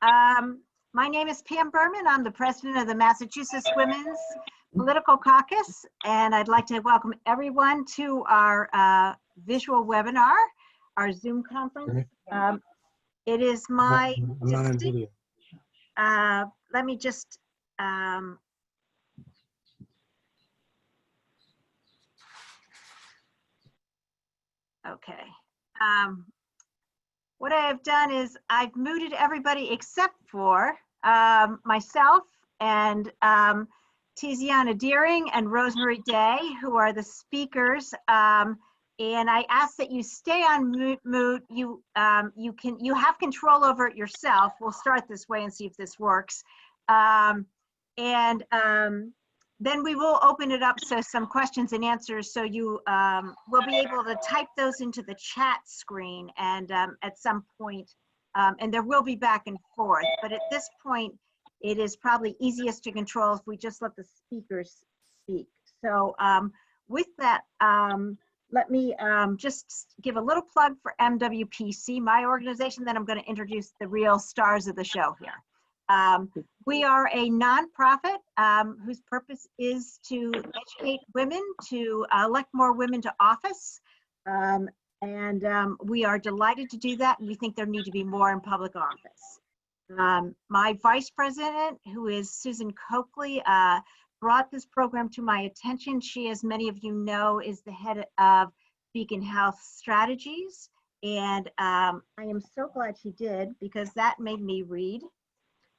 My name is Pam Berman. I'm the president of the Massachusetts Women's Political Caucus, and I'd like to welcome everyone to our visual webinar, our Zoom conference. It is my distinct, let me just, okay. What I have done is I've muted everybody except for myself and Tiziana Deering and Rosemary Day, who are the speakers. And I ask that you stay on mute. You have control over it yourself. We'll start this way and see if this works. Then we will open it up so some questions and answers, so you will be able to type those into the chat screen and at some point, and there will be back and forth, but at this point it is probably easiest to control if we just let the speakers speak. So with that, let me just give a little plug for MWPC, my organization, then I'm going to introduce the real stars of the show here. We are a nonprofit whose purpose is to educate women, to elect more women to office. We are delighted to do that, and we think there need to be more in public office. My vice president, who is Susan Coakley, brought this program to my attention. She, as many of you know, is the head of Beacon Health Strategies. And I am so glad she did, because that made me read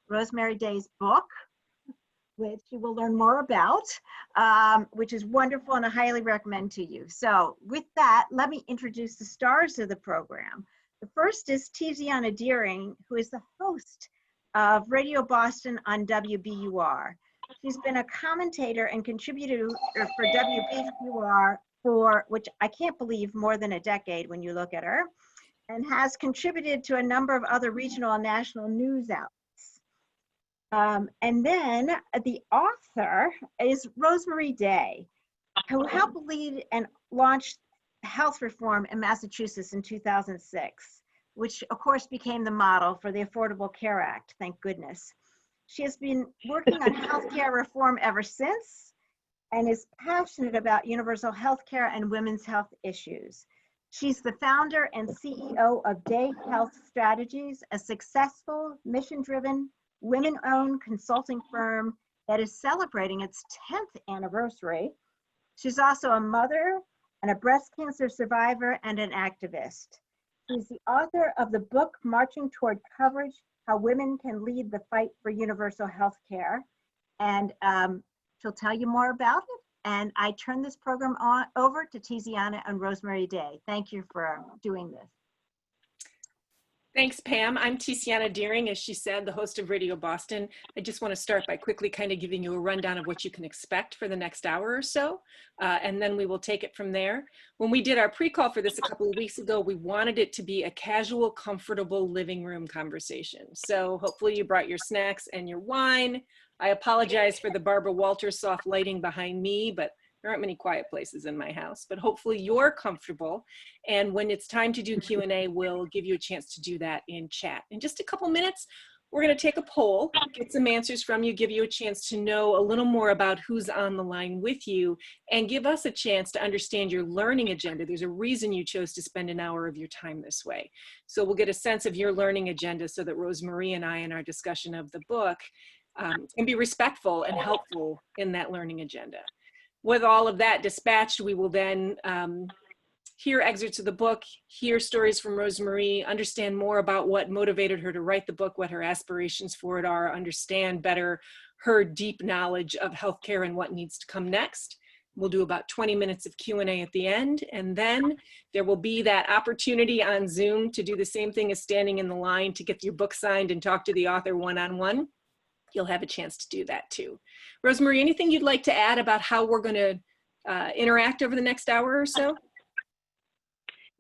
Rosemary Day's book, which you will learn more about, which is wonderful and I highly recommend to you. So with that, let me introduce the stars of the program. The first is Tiziana Deering, who is the host of Radio Boston on WBUR. She's been a commentator and contributor for WBUR for, which I can't believe, more than a decade when you look at her, and has contributed to a number of other regional and national news outlets. And then the author is Rosemary Day, who helped lead and launched health reform in Massachusetts in 2006, which of course became the model for the Affordable Care Act, thank goodness. She has been working on healthcare reform ever since and is passionate about universal healthcare and women's health issues. She's the founder and CEO of Day Health Strategies, a successful, mission-driven, women-owned consulting firm that is celebrating its 10th anniversary. She's also a mother and a breast cancer survivor and an activist. She's the author of the book, Marching Toward Coverage, How Women Can Lead the Fight for Universal Health Care. And she'll tell you more about it. And I turn this program over to Tiziana and Rosemary Day. Thank you for doing this. Thanks, Pam. I'm Tiziana Deering, as she said, the host of Radio Boston. I just want to start by quickly kind of giving you a rundown of what you can expect for the next hour or so, and then we will take it from there. When we did our pre-call for this a couple of weeks ago, we wanted it to be a casual, comfortable living room conversation. So hopefully you brought your snacks and your wine. I apologize for the Barbara Walters soft lighting behind me, but there aren't many quiet places in my house, but hopefully you're comfortable. And when it's time to do Q&A, we'll give you a chance to do that in chat. In just a couple minutes, we're going to take a poll, get some answers from you, give you a chance to know a little more about who's on the line with you, and give us a chance to understand your learning agenda. There's a reason you chose to spend an hour of your time this way. So we'll get a sense of your learning agenda so that Rosemary and I, in our discussion of the book, can be respectful and helpful in that learning agenda. With all of that dispatched, we will then hear excerpts of the book, hear stories from Rosemary, understand more about what motivated her to write the book, what her aspirations for it are, understand better her deep knowledge of healthcare and what needs to come next. We'll do about 20 minutes of Q&A at the end, and then there will be that opportunity on Zoom to do the same thing as standing in the line to get your book signed and talk to the author one-on-one. You'll have a chance to do that too. Rosemary, anything you'd like to add about how we're going to interact over the next hour or so?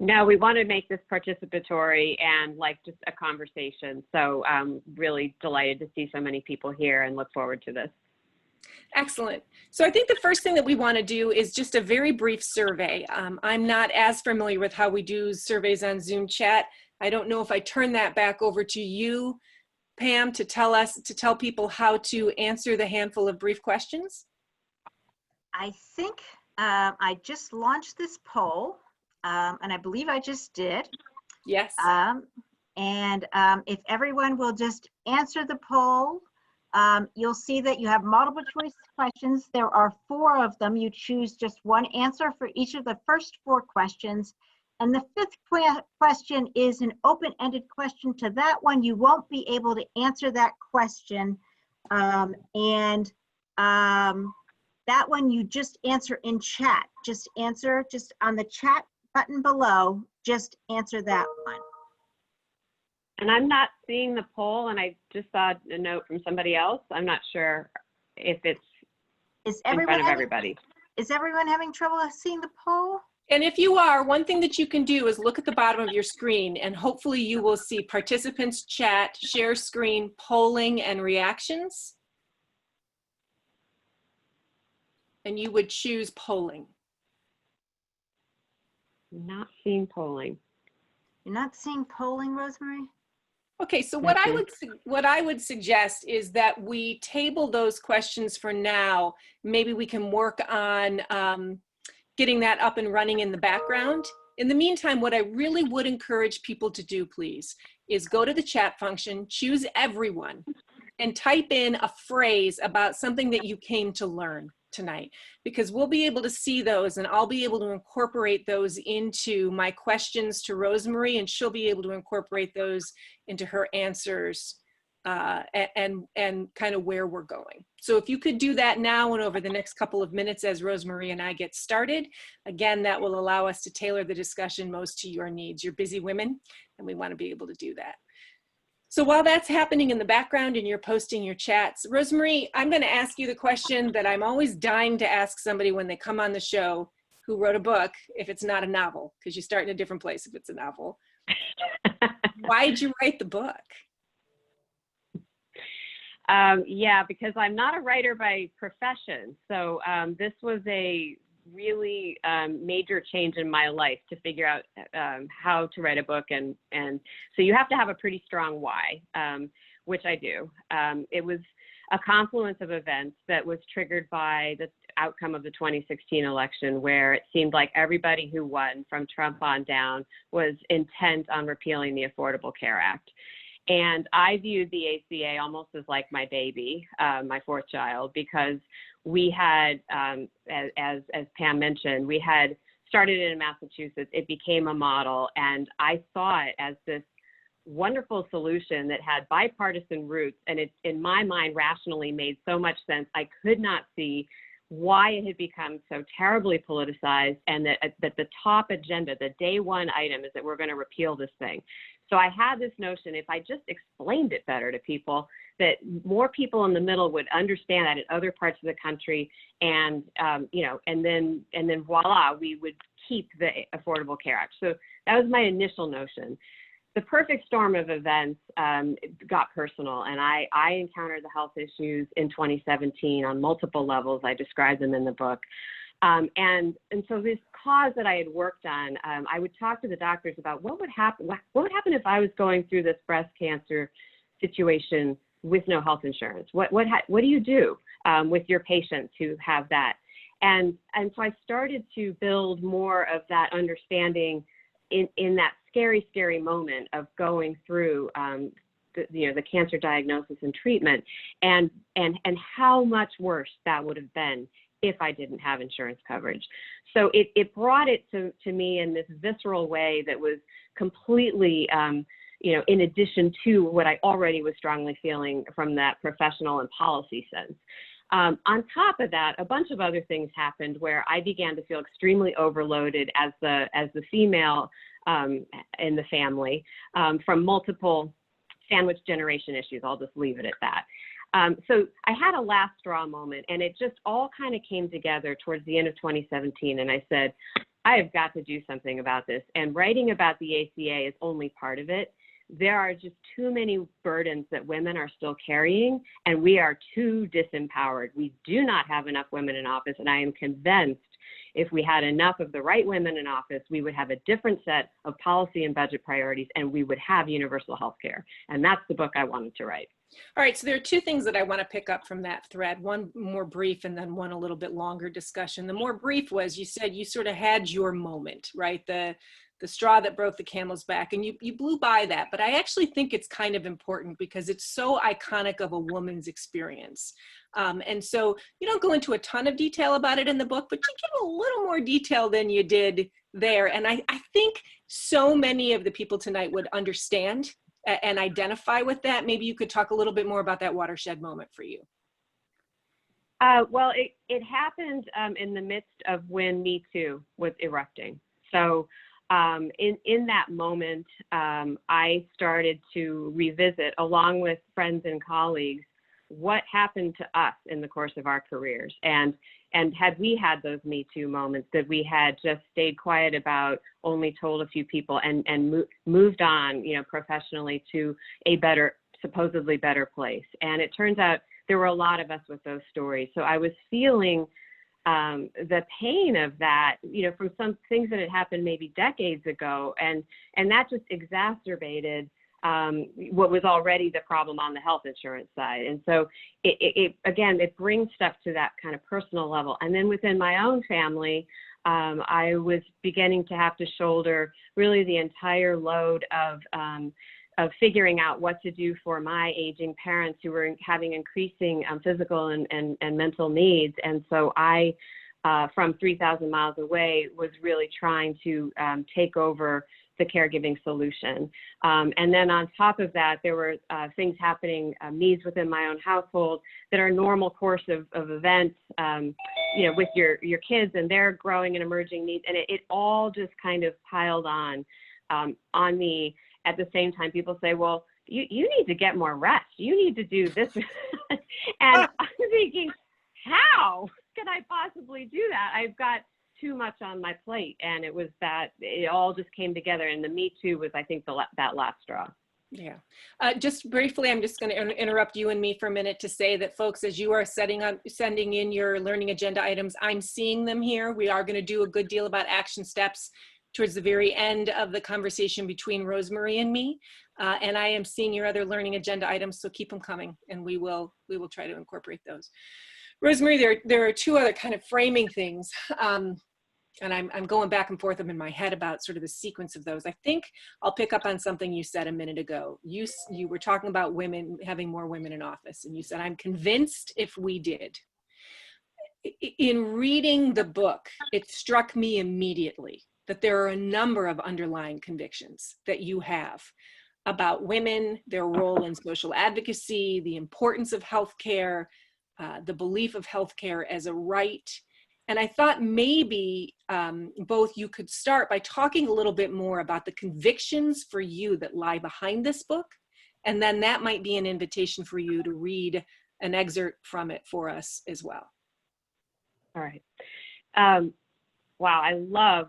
No, we want to make this participatory and like just a conversation. So I'm really delighted to see so many people here and look forward to this. Excellent. So I think the first thing that we want to do is just a very brief survey. I'm not as familiar with how we do surveys on Zoom chat. I don't know if I turn that back over to you, Pam, to tell people how to answer the handful of brief questions? I think I just launched this poll, and I believe I just did. Yes. If everyone will just answer the poll, you'll see that you have multiple choice questions. There are 4 of them. You choose just one answer for each of the first 4 questions. And the 5th question is an open-ended question. To that one, you won't be able to answer that question. That one you just answer in chat. Just answer just on the chat button below. Just answer that one. And I'm not seeing the poll, and I just saw a note from somebody else. I'm not sure if it's in front of everybody. Is everyone having trouble seeing the poll? And if you are, one thing that you can do is look at the bottom of your screen, and hopefully you will see participants, chat, share screen, polling, and reactions. And you would choose polling. Not seeing polling. You're not seeing polling, Rosemary? Okay, so what I would suggest is that we table those questions for now. Maybe we can work on getting that up and running in the background. In the meantime, what I really would encourage people to do, please, is go to the chat function, choose everyone, and type in a phrase about something that you came to learn tonight, because we'll be able to see those, and I'll be able to incorporate those into my questions to Rosemary, and she'll be able to incorporate those into her answers and kind of where we're going. So if you could do that now and over the next couple of minutes as Rosemary and I get started, again, that will allow us to tailor the discussion most to your needs. You're busy women, and we want to be able to do that. So while that's happening in the background and you're posting your chats, Rosemary, I'm going to ask you the question that I'm always dying to ask somebody when they come on the show who wrote a book, if it's not a novel, because you start in a different place if it's a novel. Why'd you write the book? Yeah, because I'm not a writer by profession. So this was a really major change in my life to figure out how to write a book. And so you have to have a pretty strong why, which I do. It was a confluence of events that was triggered by the outcome of the 2016 election, where it seemed like everybody who won from Trump on down was intent on repealing the Affordable Care Act. And I viewed the ACA almost as like my baby, my 4th child, because we had, as Pam mentioned, we had started it in Massachusetts. It became a model, and I saw it as this wonderful solution that had bipartisan roots, and it, in my mind, rationally made so much sense. I could not see why it had become so terribly politicized, and that the top agenda, the day one item, is that we're going to repeal this thing. So I had this notion, if I just explained it better to people, that more people in the middle would understand that in other parts of the country, and you know, and then voila, we would keep the Affordable Care Act. So that was my initial notion. The perfect storm of events got personal, and I encountered the health issues in 2017 on multiple levels. I described them in the book. And so this cause that I had worked on, I would talk to the doctors about what would happen if I was going through this breast cancer situation with no health insurance. What do you do with your patients who have that? And so I started to build more of that understanding in that scary moment of going through the cancer diagnosis and treatment, and how much worse that would have been if I didn't have insurance coverage. So it brought it to me in this visceral way that was completely, in addition to what I already was strongly feeling from that professional and policy sense. On top of that, a bunch of other things happened where I began to feel extremely overloaded as the female in the family from multiple sandwich generation issues. I'll just leave it at that. So I had a last straw moment, and it just all kind of came together towards the end of 2017. And I said, I have got to do something about this. And writing about the ACA is only part of it. There are just too many burdens that women are still carrying, and we are too disempowered. We do not have enough women in office, and I am convinced If we had enough of the right women in office, we would have a different set of policy and budget priorities, and we would have universal health care. And that's the book I wanted to write. All right, so there are two things that I want to pick up from that thread, one more brief and then one a little bit longer discussion. The more brief was, you said you sort of had your moment, right? The straw that broke the camel's back, and you blew by that, but I actually think it's kind of important because it's so iconic of a woman's experience. And so you don't go into a ton of detail about it in the book, but you give a little more detail than you did there. And I think so many of the people tonight would understand and identify with that. Maybe you could talk a little bit more about that watershed moment for you. Well, it happened in the midst of when Me Too was erupting. So in that moment, I started to revisit, along with friends and colleagues, what happened to us in the course of our careers. And had we had those Me Too moments that we had just stayed quiet about, only told a few people, and moved on, professionally to a better, supposedly better place. And it turns out there were a lot of us with those stories. So I was feeling the pain of that, from some things that had happened maybe decades ago. And that just exacerbated what was already the problem on the health insurance side. And so it brings stuff to that kind of personal level. And then within my own family, I was beginning to have to shoulder really the entire load of figuring out what to do for my aging parents who were having increasing physical and mental needs. And so I, from 3,000 miles away, was really trying to take over the caregiving solution. And then on top of that, there were things happening, needs within my own household that are normal course of events, with your kids and their growing and emerging needs. And it all just kind of piled on me. At the same time, people say, well, you need to get more rest. You need to do this. And I'm thinking, how can I possibly do that? I've got too much on my plate. And it was that it all just came together. And the Me Too was, I think, that last straw. Yeah. Just briefly, I'm just going to interrupt you and me for a minute to say that, folks, as you are sending in your learning agenda items, I'm seeing them here. We are going to do a good deal about action steps towards the very end of the conversation between Rosemary and me. And I am seeing your other learning agenda items, so keep them coming, and we will try to incorporate those. Rosemary, there are two other kind of framing things. And I'm going back and forth in my head about sort of the sequence of those. I think I'll pick up on something you said a minute ago. You were talking about women, having more women in office, and you said, I'm convinced if we did. In reading the book, it struck me immediately that there are a number of underlying convictions that you have about women, their role in social advocacy, the importance of healthcare, the belief of healthcare as a right. And I thought maybe both you could start by talking a little bit more about the convictions for you that lie behind this book. And then that might be an invitation for you to read an excerpt from it for us as well. All right. Wow, I love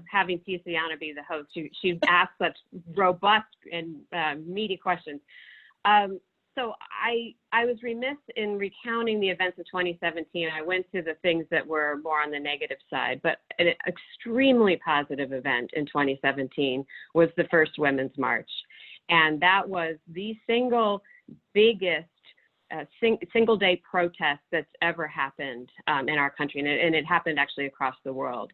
having Tiziana be the host. She asks such robust and meaty questions. So I was remiss in recounting the events of 2017. I went to the things that were more on the negative side, but an extremely positive event in 2017 was the first Women's March. And that was the single biggest single day protest that's ever happened in our country. And it happened actually across the world.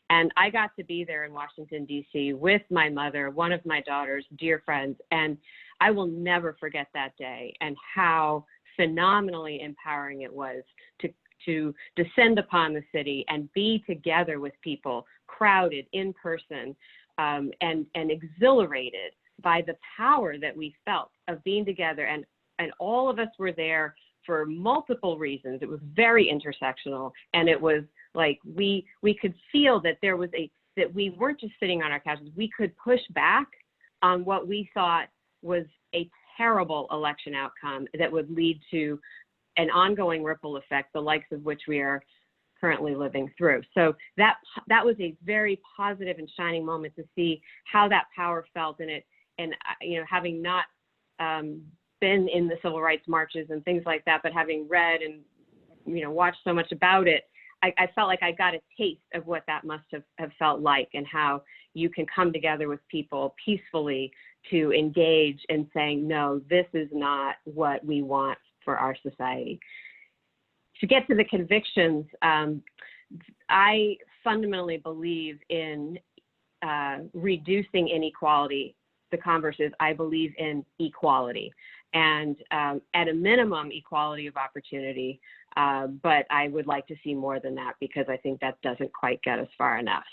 And I got to be there in Washington, D.C. with my mother, one of my daughters, dear friends. And I will never forget that day and how phenomenally empowering it was to descend upon the city and be together with people, crowded in person, and exhilarated by the power that we felt of being together. And all of us were there for multiple reasons. It was very intersectional, and it was like we could feel that there was that we weren't just sitting on our couches. We could push back on what we thought was a terrible election outcome that would lead to an ongoing ripple effect, the likes of which we are currently living through. So that was a very positive and shining moment to see how that power felt in it. And having not been in the civil rights marches and things like that, but having read and watched so much about it, I felt like I got a taste of what that must have felt like, and how you can come together with people peacefully to engage in saying, no, this is not what we want for our society. To get to the convictions, I fundamentally believe in reducing inequality. The converse is, I believe in equality, and at a minimum, equality of opportunity. But I would like to see more than that, because I think that doesn't quite get us far enough,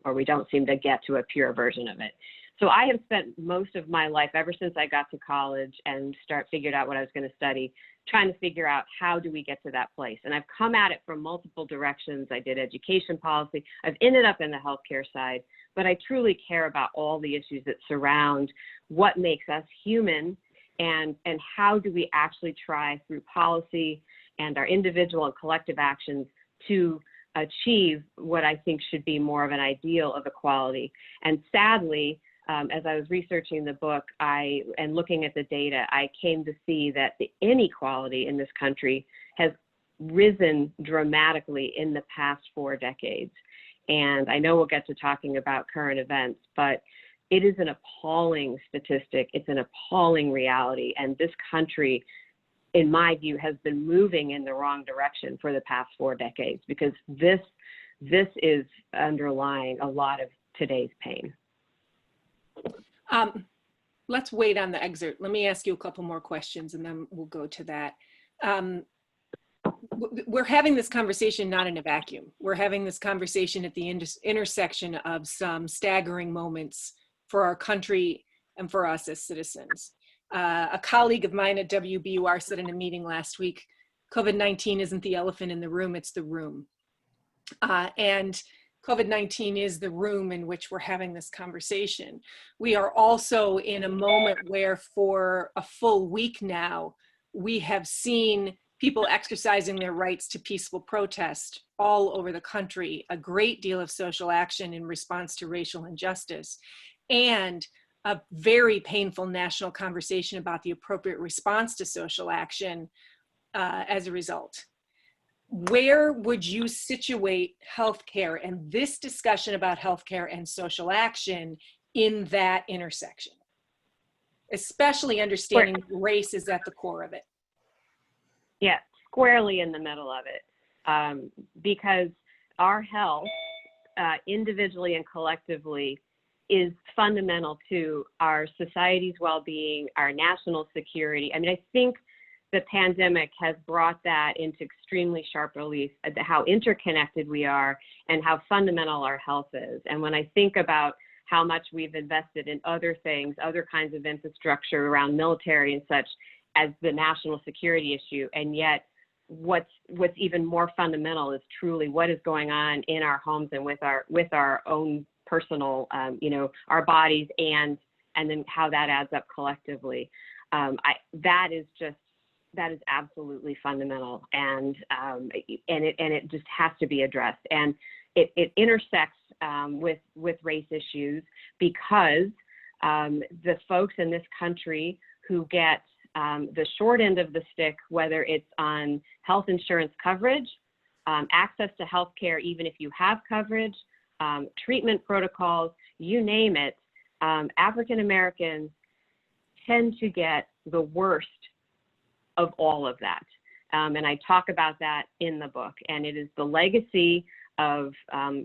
or we don't seem to get to a pure version of it. So I have spent most of my life, ever since I got to college and figured out what I was going to study, trying to figure out how do we get to that place. And I've come at it from multiple directions. I did education policy. I've ended up in the healthcare side, but I truly care about all the issues that surround what makes us human, and how do we actually try through policy and our individual and collective actions to achieve what I think should be more of an ideal of equality. And sadly, as I was researching the book and looking at the data, I came to see that the inequality in this country has risen dramatically in the past 4 decades. And I know we'll get to talking about current events, but it is an appalling statistic. It's an appalling reality. And this country, in my view, has been moving in the wrong direction for the past 4 decades, because this is underlying a lot of today's pain. Let's wait on the excerpt. Let me ask you a couple more questions, and then we'll go to that. We're having this conversation not in a vacuum. We're having this conversation at the intersection of some staggering moments for our country and for us as citizens. A colleague of mine at WBUR said in a meeting last week, COVID-19 isn't the elephant in the room, it's the room. And COVID-19 is the room in which we're having this conversation. We are also in a moment where for a full week now, we have seen people exercising their rights to peaceful protest all over the country, a great deal of social action in response to racial injustice, and a very painful national conversation about the appropriate response to social action as a result. Where would you situate healthcare and this discussion about healthcare and social action in that intersection? Especially understanding race is at the core of it. Yeah, squarely in the middle of it, because our health, individually and collectively, is fundamental to our society's well-being, our national security. I mean, I think the pandemic has brought that into extremely sharp relief, how interconnected we are and how fundamental our health is. And when I think about how much we've invested in other things, other kinds of infrastructure around military and such as the national security issue, and yet what's even more fundamental is truly what is going on in our homes and with our own personal, our bodies, and then how that adds up collectively. That is absolutely fundamental, and it just has to be addressed. And it intersects with race issues, because the folks in this country who get the short end of the stick, whether it's on health insurance coverage, access to health care even if you have coverage, treatment protocols, you name it, African Americans tend to get the worst of all of that. And I talk about that in the book. And it is the legacy of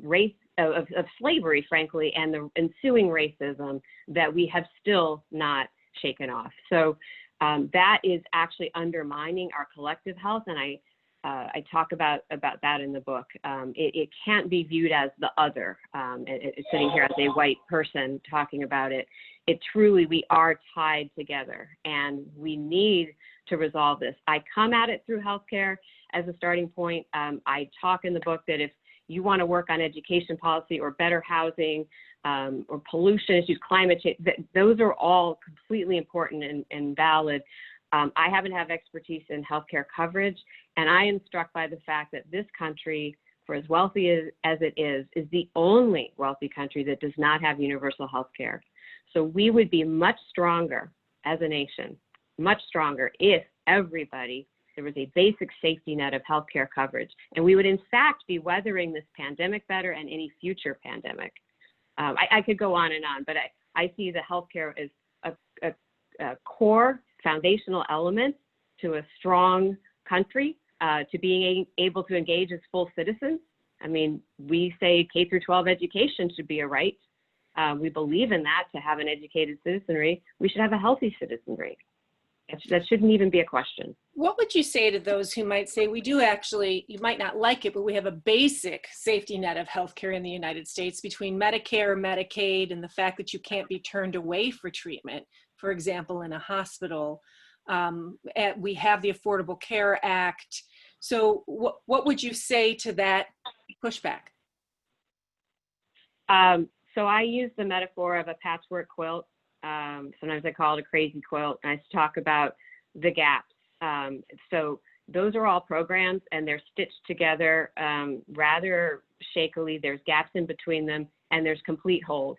race, of slavery, frankly, and the ensuing racism that we have still not shaken off. So that is actually undermining our collective health. And I talk about that in the book. It can't be viewed as the other. It's sitting here as a white person talking about it. It truly, we are tied together, and we need to resolve this. I come at it through healthcare as a starting point. I talk in the book that if you want to work on education policy or better housing or pollution issues, climate change, those are all completely important and valid. I happen to have expertise in healthcare coverage, and I am struck by the fact that this country, for as wealthy as it is the only wealthy country that does not have universal healthcare. So we would be much stronger as a nation, much stronger, if everybody there was a basic safety net of healthcare coverage. And we would in fact be weathering this pandemic better and any future pandemic. I could go on and on, but I see the healthcare as a core foundational element to a strong country, to being able to engage as full citizens. I mean, we say K through 12 education should be a right. We believe in that, to have an educated citizenry. We should have a healthy citizenry. That shouldn't even be a question. What would you say to those who might say, we do actually, you might not like it, but we have a basic safety net of healthcare in the United States between Medicare, Medicaid, and the fact that you can't be turned away for treatment, for example, in a hospital. We have the Affordable Care Act. So what would you say to that pushback? So I use the metaphor of a patchwork quilt. Sometimes I call it a crazy quilt. And I talk about the gaps. So those are all programs, and they're stitched together rather shakily. There's gaps in between them, and there's complete holes.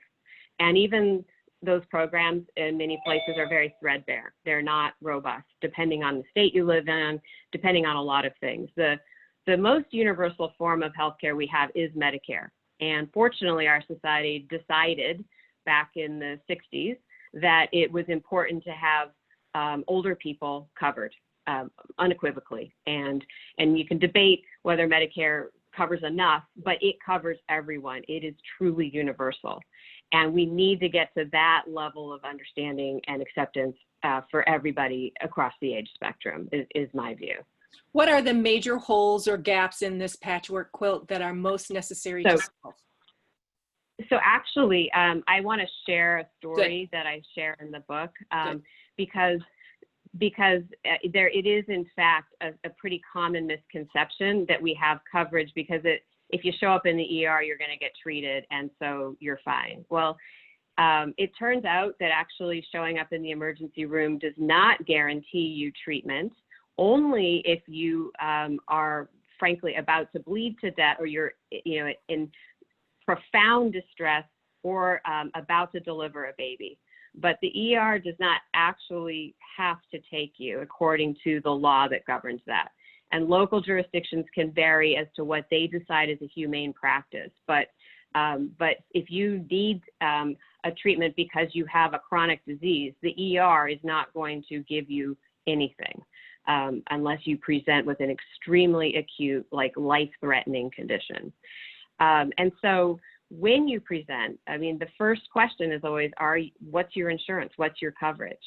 And even those programs in many places are very threadbare. They're not robust, depending on the state you live in, depending on a lot of things. The most universal form of healthcare we have is Medicare. And fortunately, our society decided back in the 60s that it was important to have older people covered unequivocally. And you can debate whether Medicare covers enough, but it covers everyone. It is truly universal. And we need to get to that level of understanding and acceptance for everybody across the age spectrum, is my view. What are the major holes or gaps in this patchwork quilt that are most necessary to solve? So actually, I want to share a story that I share in the book because it is in fact a pretty common misconception that we have coverage because if you show up in the ER, you're going to get treated, and so you're fine. Well, it turns out that actually showing up in the emergency room does not guarantee you treatment, only if you are frankly about to bleed to death, or you're in profound distress, or about to deliver a baby. But the ER does not actually have to take you according to the law that governs that. And local jurisdictions can vary as to what they decide is a humane practice. But if you need a treatment because you have a chronic disease, the ER is not going to give you anything unless you present with an extremely acute, like life-threatening condition. And so when you present, I mean, the first question is always, what's your insurance? What's your coverage?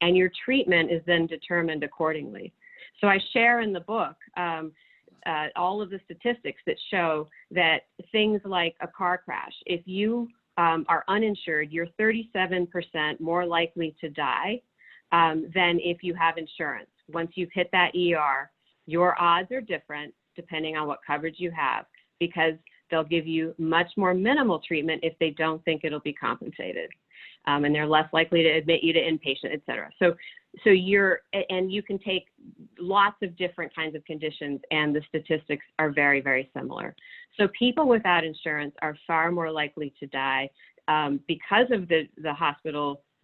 And your treatment is then determined accordingly. So I share in the book all of the statistics that show that things like a car crash, if you are uninsured, you're 37% more likely to die than if you have insurance. Once you've hit that ER, your odds are different depending on what coverage you have, because they'll give you much more minimal treatment if they don't think it'll be compensated. And they're less likely to admit you to inpatient, et cetera. So you can take lots of different kinds of conditions, and the statistics are very, very similar. So people without insurance are far more likely to die because of the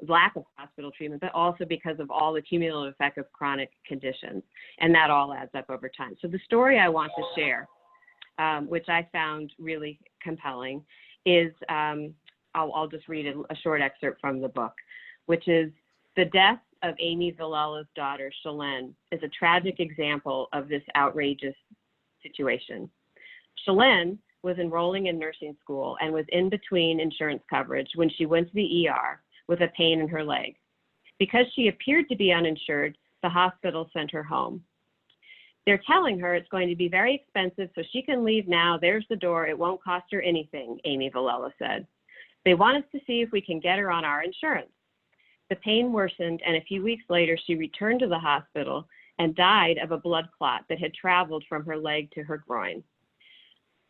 lack of hospital treatment, but also because of all the cumulative effect of chronic conditions. And that all adds up over time. So the story I want to share, which I found really compelling, is I'll just read a short excerpt from the book, which is the death of Amy Villalla's daughter, Shalene, is a tragic example of this outrageous situation. Shalene was enrolling in nursing school and was in between insurance coverage when she went to the ER with a pain in her leg. Because she appeared to be uninsured, the hospital sent her home. They're telling her it's going to be very expensive, so she can leave now. There's the door. It won't cost her anything, Amy Villalla said. They want us to see if we can get her on our insurance. The pain worsened, and a few weeks later, she returned to the hospital and died of a blood clot that had traveled from her leg to her groin.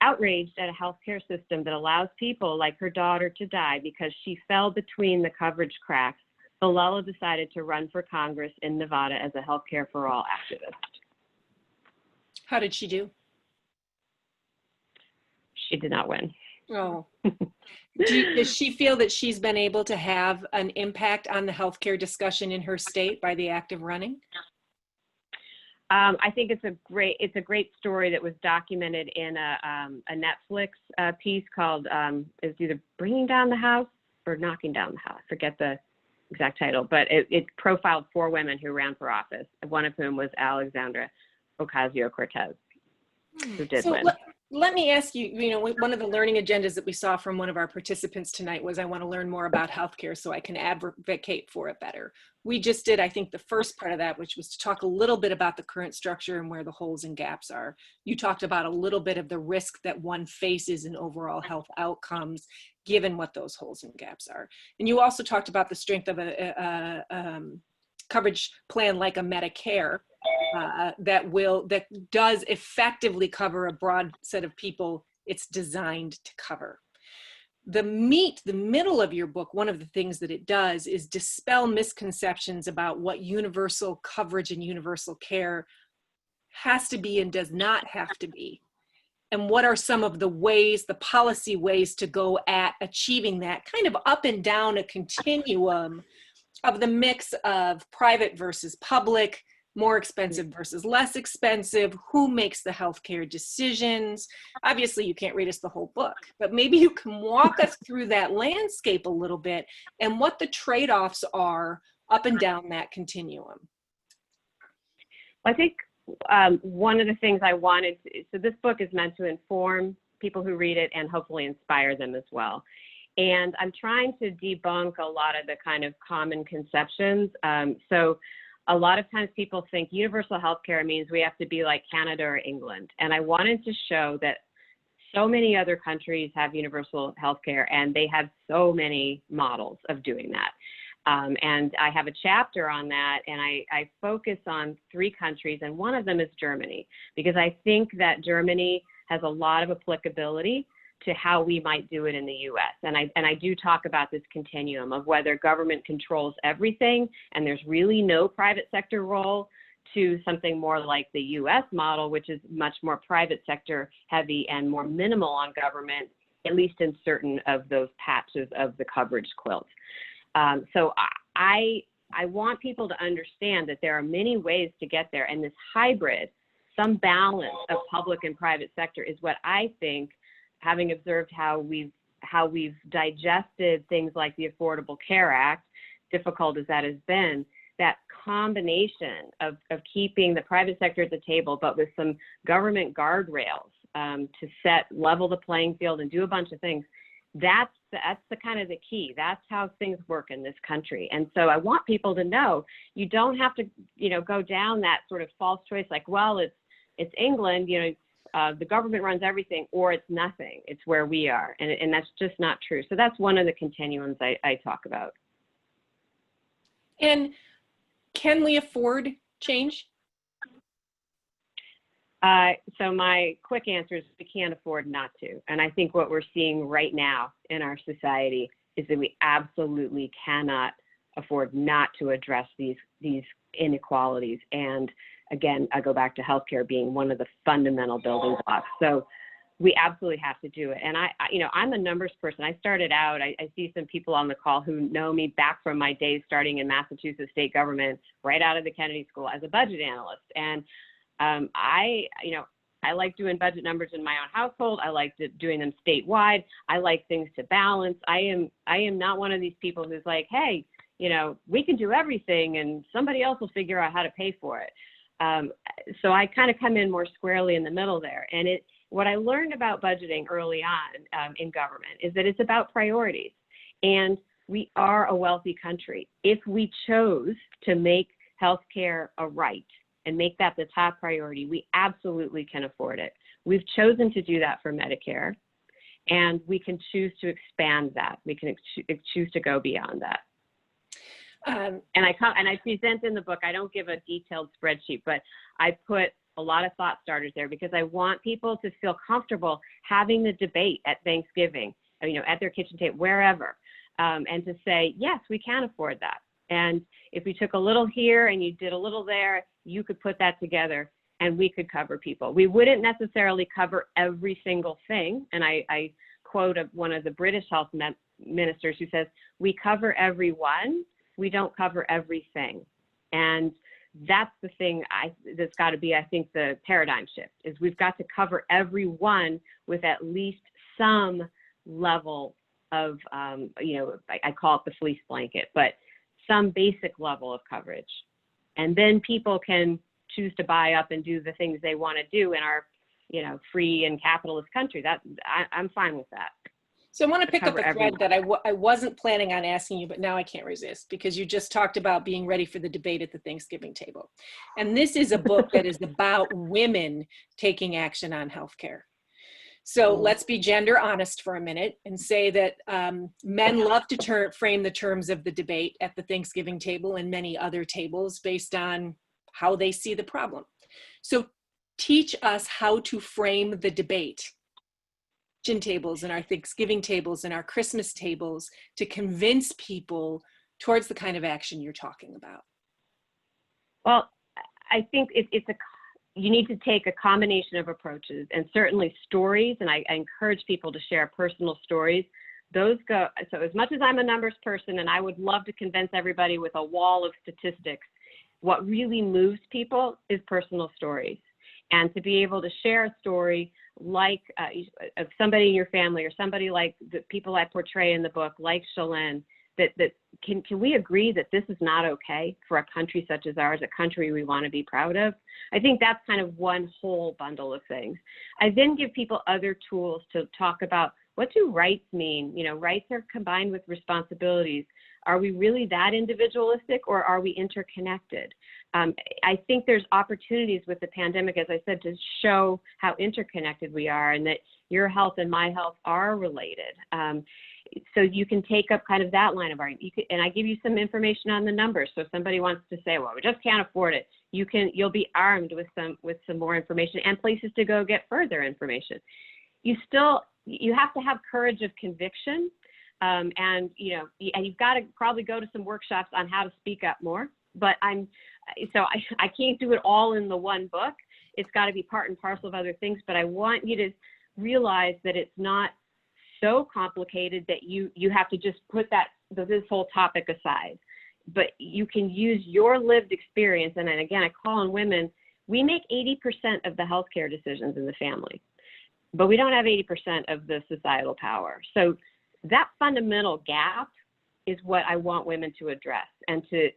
Outraged at a healthcare system that allows people like her daughter to die because she fell between the coverage cracks, Villalla decided to run for Congress in Nevada as a healthcare for all activist. How did she do? She did not win. Oh. Does she feel that she's been able to have an impact on the healthcare discussion in her state by the act of running? I think it's a great story that was documented in a Netflix piece called it's either Bringing Down the House or Knocking Down the House. I forget the exact title, but it profiled 4 women who ran for office, one of whom was Alexandra Ocasio-Cortez, who did win. Let me ask you, one of the learning agendas that we saw from one of our participants tonight was I want to learn more about healthcare so I can advocate for it better. We just did, I think, the first part of that, which was to talk a little bit about the current structure and where the holes and gaps are. You talked about a little bit of the risk that one faces in overall health outcomes, given what those holes and gaps are. And you also talked about the strength of a coverage plan like a Medicare, that does effectively cover a broad set of people it's designed to cover. The middle of your book, one of the things that it does is dispel misconceptions about what universal coverage and universal care has to be and does not have to be. And what are some of the ways, the policy ways to go at achieving that, kind of up and down a continuum of the mix of private versus public, more expensive versus less expensive, who makes the healthcare decisions. Obviously, you can't read us the whole book, but maybe you can walk us through that landscape a little bit and what the trade-offs are up and down that continuum. I think one of the things I wanted, so this book is meant to inform people who read it and hopefully inspire them as well. And I'm trying to debunk a lot of the kind of common conceptions. So a lot of times people think universal health care means we have to be like Canada or England. And I wanted to show that so many other countries have universal health care and they have so many models of doing that. And I have a chapter on that, and I focus on 3 countries, and one of them is Germany, because I think that Germany has a lot of applicability to how we might do it in the US. And I do talk about this continuum of whether government controls everything and there's really no private sector role, to something more like the US model, which is much more private sector heavy and more minimal on government, at least in certain of those patches of the coverage quilt. So I want people to understand that there are many ways to get there, and this hybrid, some balance of public and private sector, is what I think, having observed how we've digested things like the Affordable Care Act, difficult as that has been, that combination of keeping the private sector at the table, but with some government guardrails to level the playing field and do a bunch of things. That's the kind of the key. That's how things work in this country. And so I want people to know you don't have to, go down that sort of false choice, like, well, it's England, the government runs everything, or it's nothing. It's where we are. And that's just not true. So that's one of the continuums I talk about. And can we afford change? So my quick answer is we can't afford not to. And I think what we're seeing right now in our society is that we absolutely cannot afford not to address these inequalities. And again, I go back to healthcare being one of the fundamental building blocks. So we absolutely have to do it. And I'm a numbers person. I started out, I see some people on the call who know me back from my days starting in Massachusetts state government, right out of the Kennedy School as a budget analyst. And I like doing budget numbers in my own household. I like doing them statewide. I like things to balance. I am not one of these people who's like, hey, we can do everything and somebody else will figure out how to pay for it. So I kind of come in more squarely in the middle there. And what I learned about budgeting early on in government is that it's about priorities. And we are a wealthy country. If we chose to make healthcare a right and make that the top priority, we absolutely can afford it. We've chosen to do that for Medicare, and we can choose to expand that. We can choose to go beyond that. And I present in the book, I don't give a detailed spreadsheet, but I put a lot of thought starters there because I want people to feel comfortable having the debate at Thanksgiving, at their kitchen table, wherever, and to say, yes, we can afford that. And if we took a little here and you did a little there, you could put that together and we could cover people. We wouldn't necessarily cover every single thing. And I quote one of the British health ministers who says, we cover everyone, we don't cover everything. And that's the thing that's got to be, I think, the paradigm shift, is we've got to cover everyone with at least some level of, I call it the fleece blanket, but some basic level of coverage. And then people can choose to buy up and do the things they want to do in our, free and capitalist country. I'm fine with that. So I want to pick up cover a thread everyone. that I wasn't planning on asking you, but now I can't resist, because you just talked about being ready for the debate at the Thanksgiving table. And this is a book that is about women taking action on healthcare. So let's be gender honest for a minute and say that men love to frame the terms of the debate at the Thanksgiving table and many other tables based on how they see the problem. So teach us how to frame the debate tables and our Thanksgiving tables and our Christmas tables to convince people towards the kind of action you're talking about. Well, I think you need to take a combination of approaches, and certainly stories, and I encourage people to share personal stories. Those go, so as much as I'm a numbers person and I would love to convince everybody with a wall of statistics, what really moves people is personal stories. And to be able to share a story like of somebody in your family, or somebody like the people I portray in the book, like Shalene, that can we agree that this is not okay for a country such as ours, a country we want to be proud of? I think that's kind of one whole bundle of things. I then give people other tools to talk about, what do rights mean? Rights are combined with responsibilities. Are we really that individualistic, or are we interconnected? I think there's opportunities with the pandemic, as I said, to show how interconnected we are, and that your health and my health are related. So you can take up kind of that line of argument. And I give you some information on the numbers. So if somebody wants to say, well, we just can't afford it, you'll be armed with some more information and places to go get further information. You have to have courage of conviction. And you've got to probably go to some workshops on how to speak up more. But I can't do it all in the one book. It's got to be part and parcel of other things. But I want you to realize that it's not so complicated that you have to just put this whole topic aside. But you can use your lived experience. And then again, I call on women. We make 80% of the healthcare decisions in the family, but we don't have 80% of the societal power. So that fundamental gap is what I want women to address, and to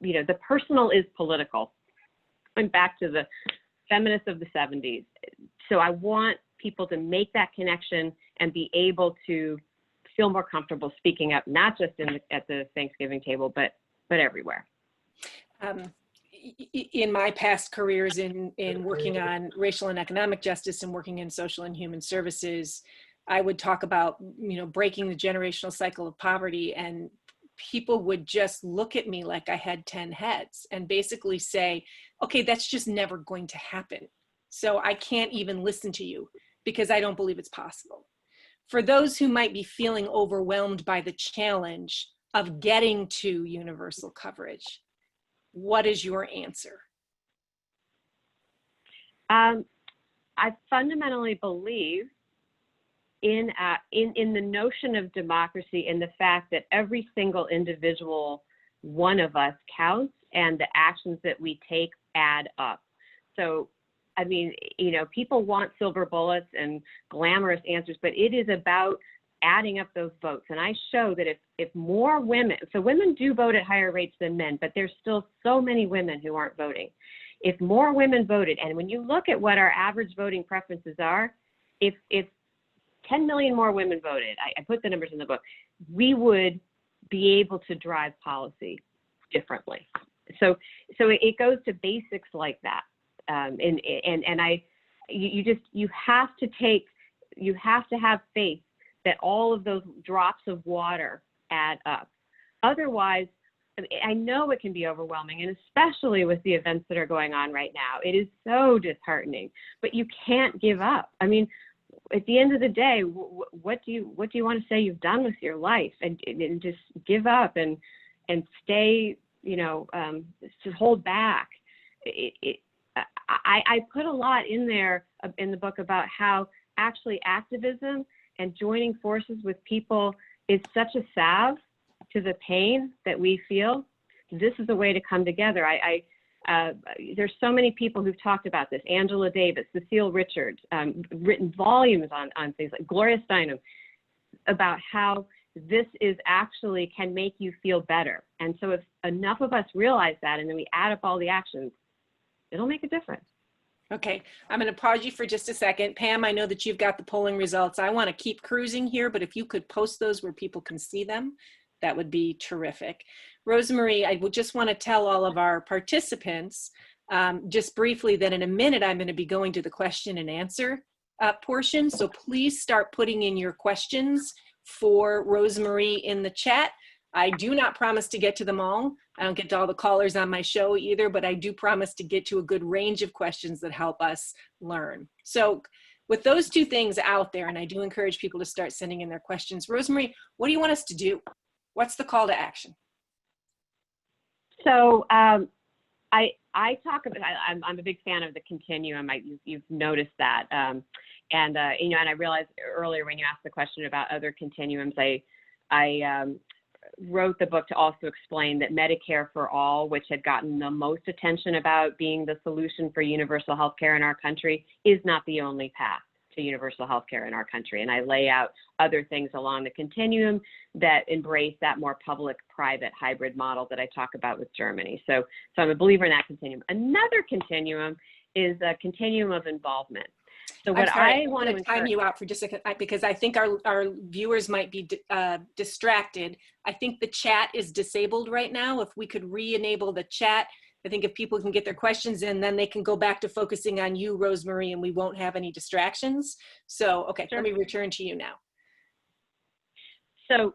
the personal is political. I'm back to the feminists of the 70s. So I want people to make that connection and be able to feel more comfortable speaking up, not just at the Thanksgiving table, but everywhere. In my past careers in working on racial and economic justice and working in social and human services, I would talk about, breaking the generational cycle of poverty, and people would just look at me like I had 10 heads and basically say, okay, that's just never going to happen. So I can't even listen to you because I don't believe it's possible. For those who might be feeling overwhelmed by the challenge of getting to universal coverage, what is your answer? I fundamentally believe in the notion of democracy, in the fact that every single individual one of us counts, and the actions that we take add up. So, I mean, people want silver bullets and glamorous answers, but it is about adding up those votes. And I show that if more women, so women do vote at higher rates than men, but there's still so many women who aren't voting. If more women voted, and when you look at what our average voting preferences are, if 10 million more women voted, I put the numbers in the book, we would be able to drive policy differently. So it goes to basics like that. You have to have faith that all of those drops of water add up. Otherwise, I know it can be overwhelming, and especially with the events that are going on right now, it is so disheartening, but you can't give up. I mean, at the end of the day, what do you want to say you've done with your life? And just give up and stay, just hold back. I put a lot in there in the book about how actually activism and joining forces with people is such a salve to the pain that we feel, this is a way to come together. There's so many people who've talked about this. Angela Davis, Cecile Richards, written volumes on things like Gloria Steinem about how this is actually can make you feel better. And so if enough of us realize that and then we add up all the actions, it'll make a difference. Okay, I'm going to pause you for just a second. Pam, I know that you've got the polling results. I want to keep cruising here, but if you could post those where people can see them, that would be terrific. Rosemarie, I would just want to tell all of our participants just briefly that in a minute I'm going to be going to the question and answer portion. So please start putting in your questions for Rosemarie in the chat. I do not promise to get to them all. I don't get to all the callers on my show either, but I do promise to get to a good range of questions that help us learn. So with those two things out there, and I do encourage people to start sending in their questions, Rosemarie, what do you want us to do? What's the call to action? So I talk about, I'm a big fan of the continuum. You've noticed that. And I realized earlier when you asked the question about other continuums, I wrote the book to also explain that Medicare for All, which had gotten the most attention about being the solution for universal health care in our country, is not the only path to universal health care in our country. And I lay out other things along the continuum that embrace that more public-private hybrid model that I talk about with Germany. So I'm a believer in that continuum. Another continuum is a continuum of involvement. So what I want to time you out for just a second because I think our viewers might be distracted. I think the chat is disabled right now. If we could re-enable the chat, I think if people can get their questions in, then they can go back to focusing on you, Rosemarie, and we won't have any distractions. So, okay, Sure. Let me return to you now. So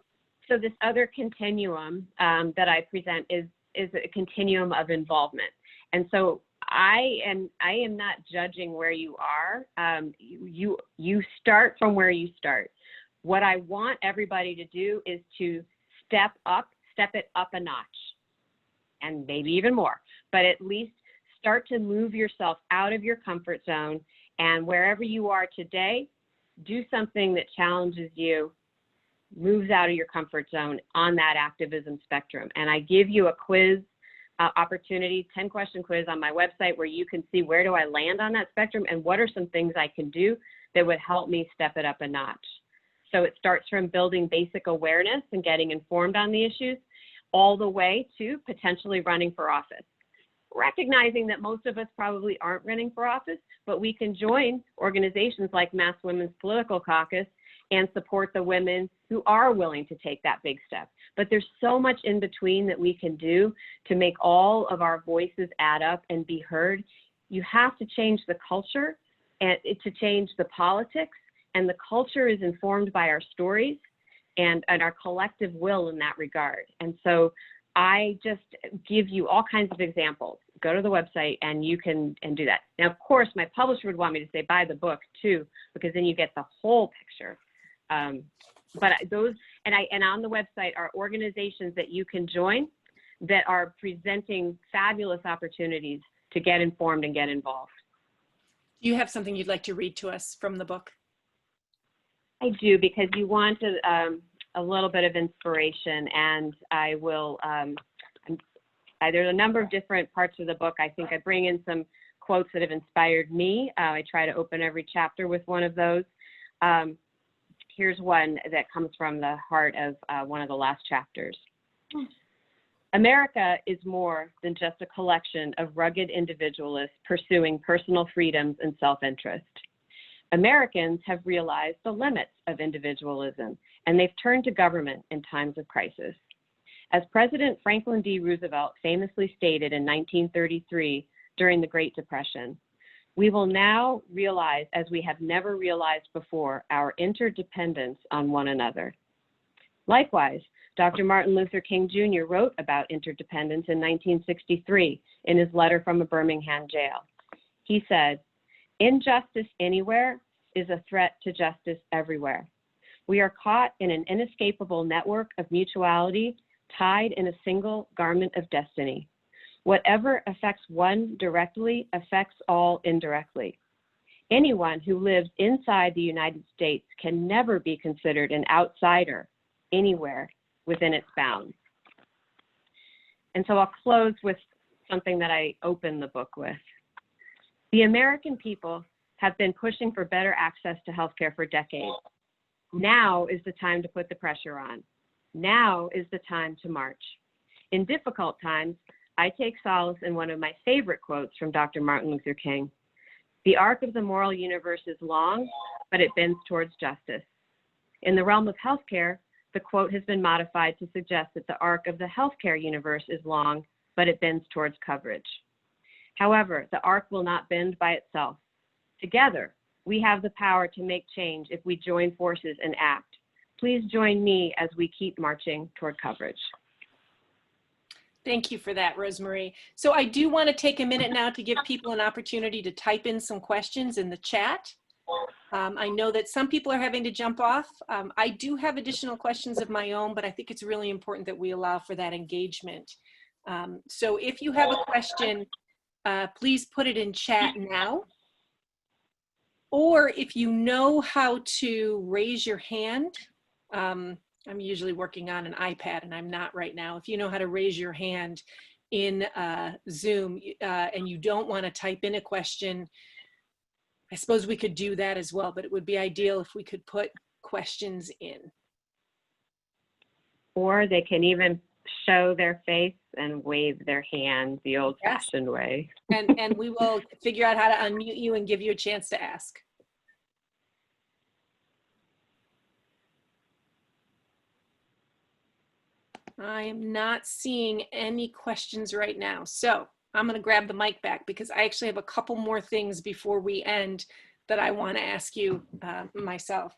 this other continuum that I present is a continuum of involvement. And so I am not judging where you are. You start from where you start. What I want everybody to do is to step it up a notch, and maybe even more, but at least start to move yourself out of your comfort zone, and wherever you are today, do something that challenges you, moves out of your comfort zone on that activism spectrum. And I give you a quiz opportunity, 10-question quiz on my website where you can see where do I land on that spectrum and what are some things I can do that would help me step it up a notch. So it starts from building basic awareness and getting informed on the issues all the way to potentially running for office. Recognizing that most of us probably aren't running for office, but we can join organizations like Mass Women's Political Caucus and support the women who are willing to take that big step. But there's so much in between that we can do to make all of our voices add up and be heard. You have to change the culture and to change the politics, and the culture is informed by our stories and our collective will in that regard. And so I just give you all kinds of examples. Go to the website and you can do that. Now, of course, my publisher would want me to say buy the book too, because then you get the whole picture. But those, and on the website are organizations that you can join that are presenting fabulous opportunities to get informed and get involved. Do you have something you'd like to read to us from the book? I do, because you want a little bit of inspiration, and I will, there's a number of different parts of the book. I think I bring in some quotes that have inspired me. I try to open every chapter with one of those. Here's one that comes from the heart of one of the last chapters. America is more than just a collection of rugged individualists pursuing personal freedoms and self-interest. Americans have realized the limits of individualism, and they've turned to government in times of crisis. As President Franklin D. Roosevelt famously stated in 1933 during the Great Depression, we will now realize, as we have never realized before, our interdependence on one another. Likewise, Dr. Martin Luther King Jr. wrote about interdependence in 1963 in his letter from a Birmingham jail. He said, "Injustice anywhere is a threat to justice everywhere. We are caught in an inescapable network of mutuality, tied in a single garment of destiny. Whatever affects one directly affects all indirectly. Anyone who lives inside the United States can never be considered an outsider anywhere within its bounds." And so I'll close with something that I opened the book with. The American people have been pushing for better access to healthcare for decades. Now is the time to put the pressure on. Now is the time to march. In difficult times, I take solace in one of my favorite quotes from Dr. Martin Luther King. The arc of the moral universe is long, but it bends towards justice. In the realm of healthcare, the quote has been modified to suggest that the arc of the healthcare universe is long, but it bends towards coverage. However, the arc will not bend by itself. Together, we have the power to make change if we join forces and act. Please join me as we keep marching toward coverage. Thank you for that, Rosemary. So I do want to take a minute now to give people an opportunity to type in some questions in the chat. I know that some people are having to jump off. I do have additional questions of my own, but I think it's really important that we allow for that engagement. So if you have a question, please put it in chat now. Or if you know how to raise your hand, I'm usually working on an iPad and I'm not right now. If you know how to raise your hand in Zoom and you don't want to type in a question, I suppose we could do that as well, but it would be ideal if we could put questions in. Or they can even show their face and wave their hand the old-fashioned way. And we will figure out how to unmute you and give you a chance to ask. I am not seeing any questions right now. So I'm going to grab the mic back because I actually have a couple more things before we end that I want to ask you myself.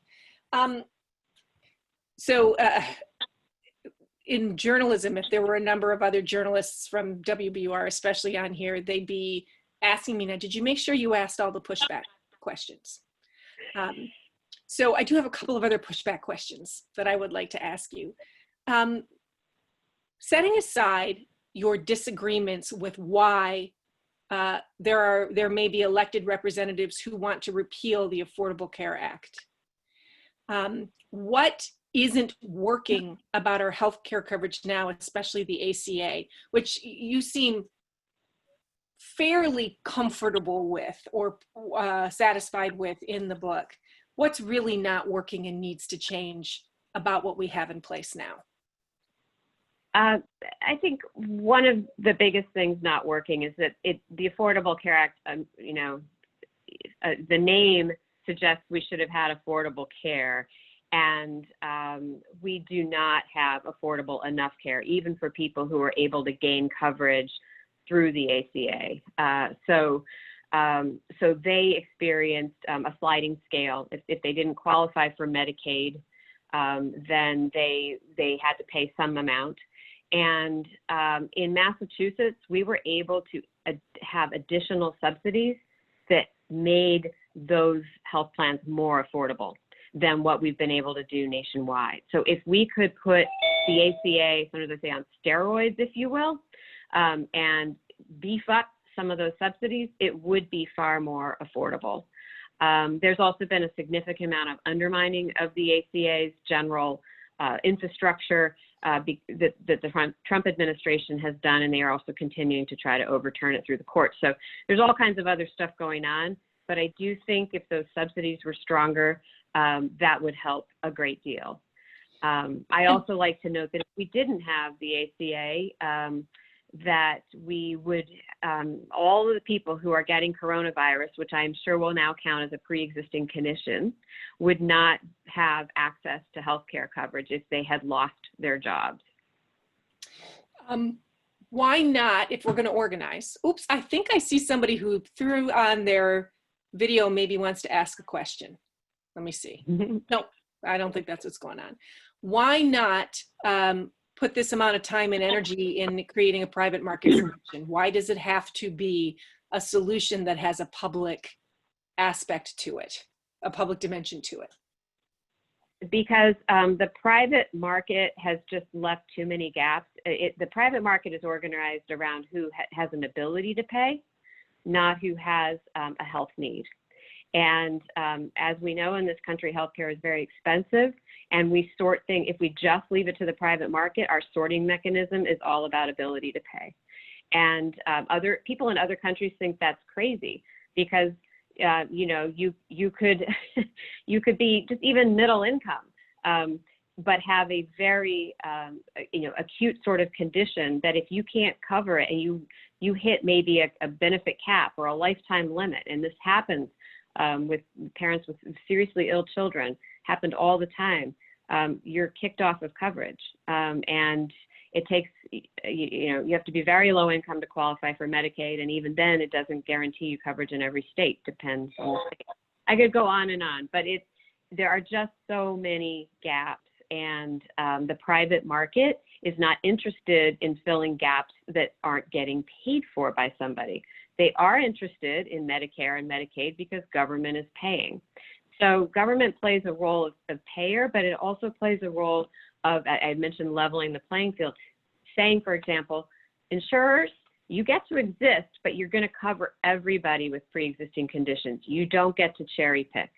In journalism, if there were a number of other journalists from WBUR, especially on here, they'd be asking me, now, did you make sure you asked all the pushback questions? So I do have a couple of other pushback questions that I would like to ask you. Setting aside your disagreements with why there may be elected representatives who want to repeal the Affordable Care Act, what isn't working about our healthcare coverage now, especially the ACA, which you seem fairly comfortable with or satisfied with in the book? What's really not working and needs to change about what we have in place now? I think one of the biggest things not working is that the Affordable Care Act, the name suggests we should have had affordable care, and we do not have affordable enough care, even for people who are able to gain coverage through the ACA. So they experienced a sliding scale. If they didn't qualify for Medicaid, then they had to pay some amount. And in Massachusetts, we were able to have additional subsidies that made those health plans more affordable than what we've been able to do nationwide. So if we could put the ACA, sometimes I say on steroids, if you will, and beef up some of those subsidies, it would be far more affordable. There's also been a significant amount of undermining of the ACA's general infrastructure that the Trump administration has done, and they are also continuing to try to overturn it through the courts. So there's all kinds of other stuff going on, but I do think if those subsidies were stronger, that would help a great deal. I also like to note that if we didn't have the ACA, that we would, all of the people who are getting coronavirus, which I'm sure will now count as a pre-existing condition, would not have access to healthcare coverage if they had lost their jobs. Why not, if we're going to organize? Oops, I think I see somebody who threw on their video, maybe wants to ask a question. Let me see. No, I don't think that's what's going on. Why not put this amount of time and energy in creating a private market solution? Why does it have to be a solution that has a public aspect to it, a public dimension to it? Because the private market has just left too many gaps. The private market is organized around who has an ability to pay, not who has a health need. And as we know in this country, healthcare is very expensive, and we sort things, if we just leave it to the private market, our sorting mechanism is all about ability to pay. And other people in other countries think that's crazy because, you know, you could, you could be just even middle income, but have a very, you know, acute sort of condition that if you can't cover it and you hit maybe a benefit cap or a lifetime limit, and this happens with parents with seriously ill children, happened all the time, you're kicked off of coverage. And it takes, you know, you have to be very low income to qualify for Medicaid, and even then it doesn't guarantee you coverage in every state, depends on the state. I could go on, but there are just so many gaps, and the private market is not interested in filling gaps that aren't getting paid for by somebody. They are interested in Medicare and Medicaid because government is paying. So government plays a role of payer, but it also plays a role of, I mentioned leveling the playing field, saying, for example, insurers, you get to exist, but you're going to cover everybody with pre-existing conditions. You don't get to cherry pick.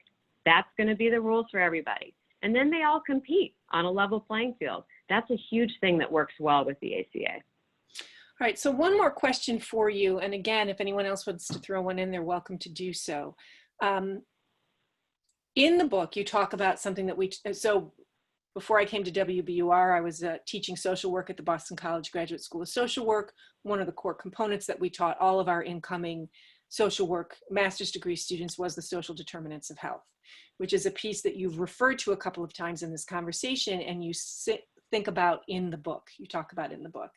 That's going to be the rules for everybody. And then they all compete on a level playing field. That's a huge thing that works well with the ACA. All right, so one more question for you. And again, if anyone else wants to throw one in, they're welcome to do so. In the book, you talk about something that so before I came to WBUR, I was teaching social work at the Boston College Graduate School of Social Work. One of the core components that we taught all of our incoming social work master's degree students was the social determinants of health, which is a piece that you've referred to a couple of times in this conversation, and you think about in the book, you talk about in the book.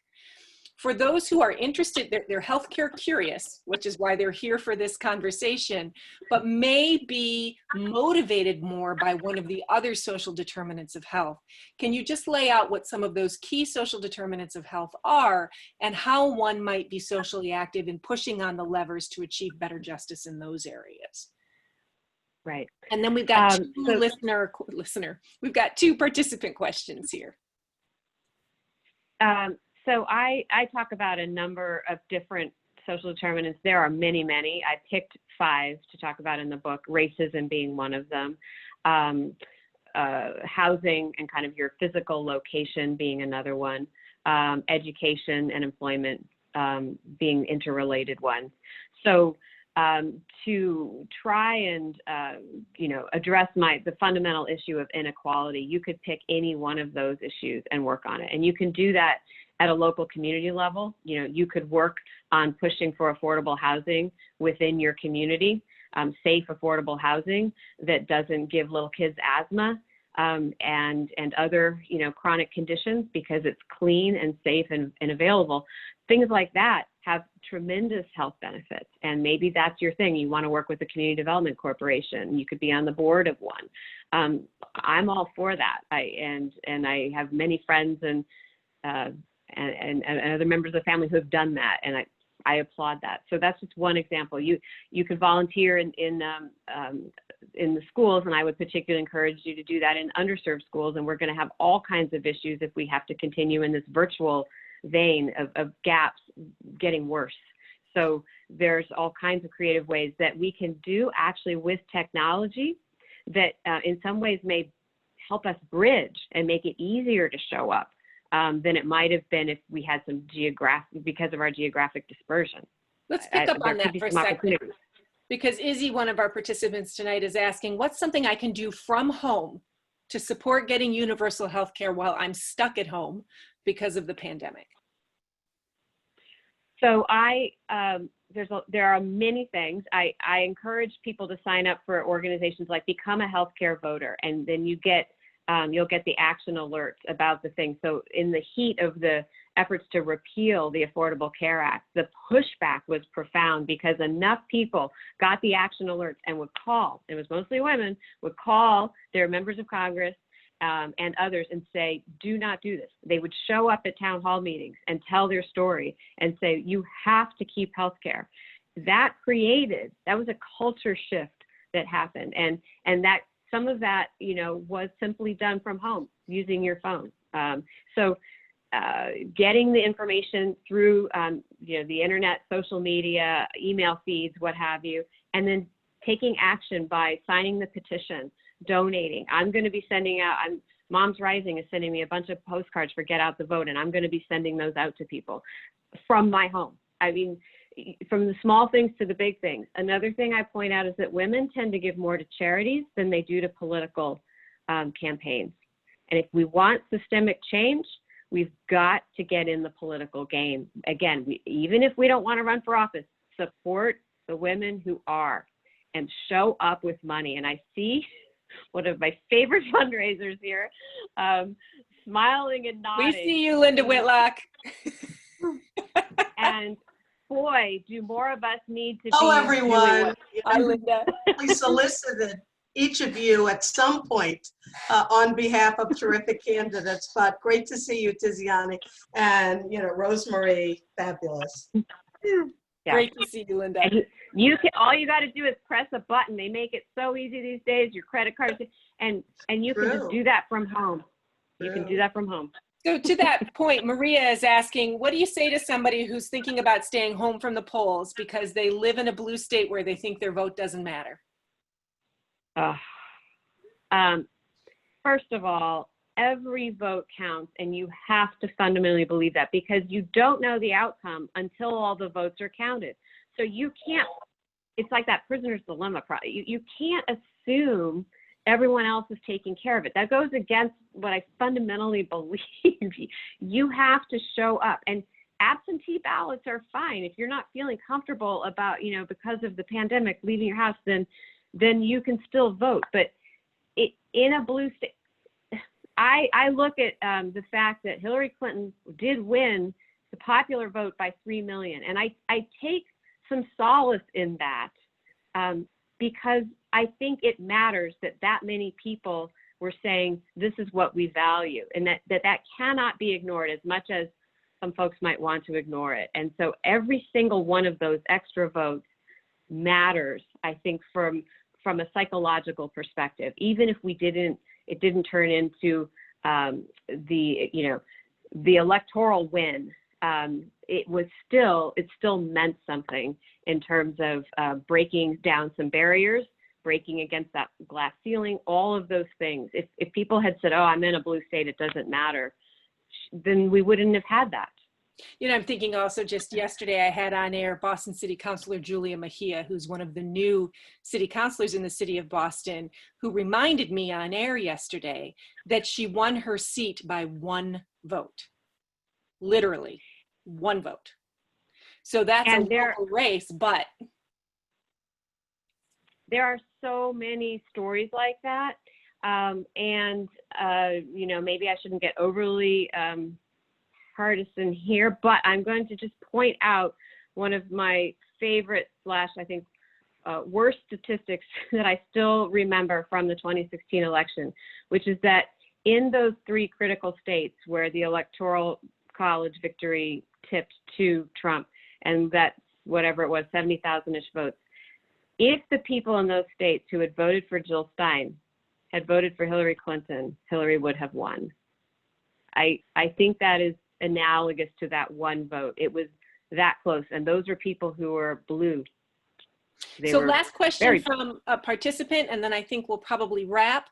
For those who are interested, they're healthcare curious, which is why they're here for this conversation, but may be motivated more by one of the other social determinants of health. Can you just lay out what some of those key social determinants of health are and how one might be socially active in pushing on the levers to achieve better justice in those areas? Right. And then we've got we've got two participant questions here. So I talk about a number of different social determinants. There are many, many. I picked 5 to talk about in the book, racism being one of them, housing and kind of your physical location being another one, education and employment being interrelated ones. So to try and, you know, address the fundamental issue of inequality, you could pick any one of those issues and work on it. And you can do that at a local community level. You know, you could work on pushing for affordable housing within your community, safe, affordable housing that doesn't give little kids asthma and other, you know, chronic conditions because it's clean and safe and available. Things like that have tremendous health benefits. And maybe that's your thing. You want to work with a community development corporation. You could be on the board of one. I'm all for that. And I have many friends and other members of the family who have done that, and I applaud that. So that's just one example. You could volunteer in the schools, and I would particularly encourage you to do that in underserved schools. And we're going to have all kinds of issues if we have to continue in this virtual vein of gaps getting worse. So there's all kinds of creative ways that we can do actually with technology that in some ways may help us bridge and make it easier to show up than it might have been if we had some because of our geographic dispersion. Let's pick up on that for a second. Because Izzy, one of our participants tonight, is asking, what's something I can do from home to support getting universal health care while I'm stuck at home because of the pandemic? So there are many things. I encourage people to sign up for organizations like Become a Healthcare Voter, and then you'll get the action alerts about the thing. So in the heat of the efforts to repeal the Affordable Care Act, the pushback was profound because enough people got the action alerts and would call, it was mostly women, would call their members of Congress and others and say, do not do this. They would show up at town hall meetings and tell their story and say, you have to keep healthcare. That was a culture shift that happened. And that some of that, you know, was simply done from home using your phone. So getting the information through, you know, the internet, social media, email feeds, what have you, and then taking action by signing the petition, donating. I'm going to be sending out, Moms Rising is sending me a bunch of postcards for Get Out the Vote, and I'm going to be sending those out to people from my home. I mean, from the small things to the big things. Another thing I point out is that women tend to give more to charities than they do to political campaigns. And if we want systemic change, we've got to get in the political game. Again, even if we don't want to run for office, support the women who are and show up with money. And I see one of my favorite fundraisers here, smiling and nodding. We see you, Linda Whitlock. And boy, do more of us need to Hello, be everyone. Hi, Linda. We solicited each of you at some point on behalf of terrific candidates, but great to see you, Tiziani, and Rosemary, fabulous. Yeah. Great to see you, Linda. And all you got to do is press a button. They make it so easy these days. Your credit cards, and you can just do that from home. You can do that from home. So to that point, Maria is asking, what do you say to somebody who's thinking about staying home from the polls because they live in a blue state where they think their vote doesn't matter? First of all, every vote counts, and you have to fundamentally believe that, because you don't know the outcome until all the votes are counted. So you can't, it's like that prisoner's dilemma. You can't assume everyone else is taking care of it. That goes against what I fundamentally believe. You have to show up, and absentee ballots are fine. If you're not feeling comfortable about, because of the pandemic, leaving your house, then you can still vote. But in a blue state, I look at the fact that Hillary Clinton did win the popular vote by 3 million. And I take some solace in that because I think it matters that many people were saying, this is what we value, and that cannot be ignored as much as some folks might want to ignore it. And so every single one of those extra votes matters, I think, from a psychological perspective. Even if it didn't turn into the electoral win, it still meant something in terms of breaking down some barriers, breaking against that glass ceiling, all of those things. If people had said, oh, I'm in a blue state, it doesn't matter, then we wouldn't have had that. I'm thinking also, just yesterday I had on air Boston City Councilor Julia Mejia, who's one of the new city councilors in the city of Boston, who reminded me on air yesterday that she won her seat by 1 vote. Literally 1 vote. So that's a local race, but there are so many stories like that. Maybe I shouldn't get overly partisan here, but I'm going to just point out one of my favorite / I think worst statistics that I still remember from the 2016 election, which is that in those 3 critical states where the Electoral College victory tipped to Trump, and that's whatever it was, 70,000-ish votes, if the people in those states who had voted for Jill Stein had voted for Hillary Clinton, Hillary would have won. I think that is analogous to that 1 vote. It was that close, and those are people who were blue. So last question from a participant, and then I think we'll probably wrap.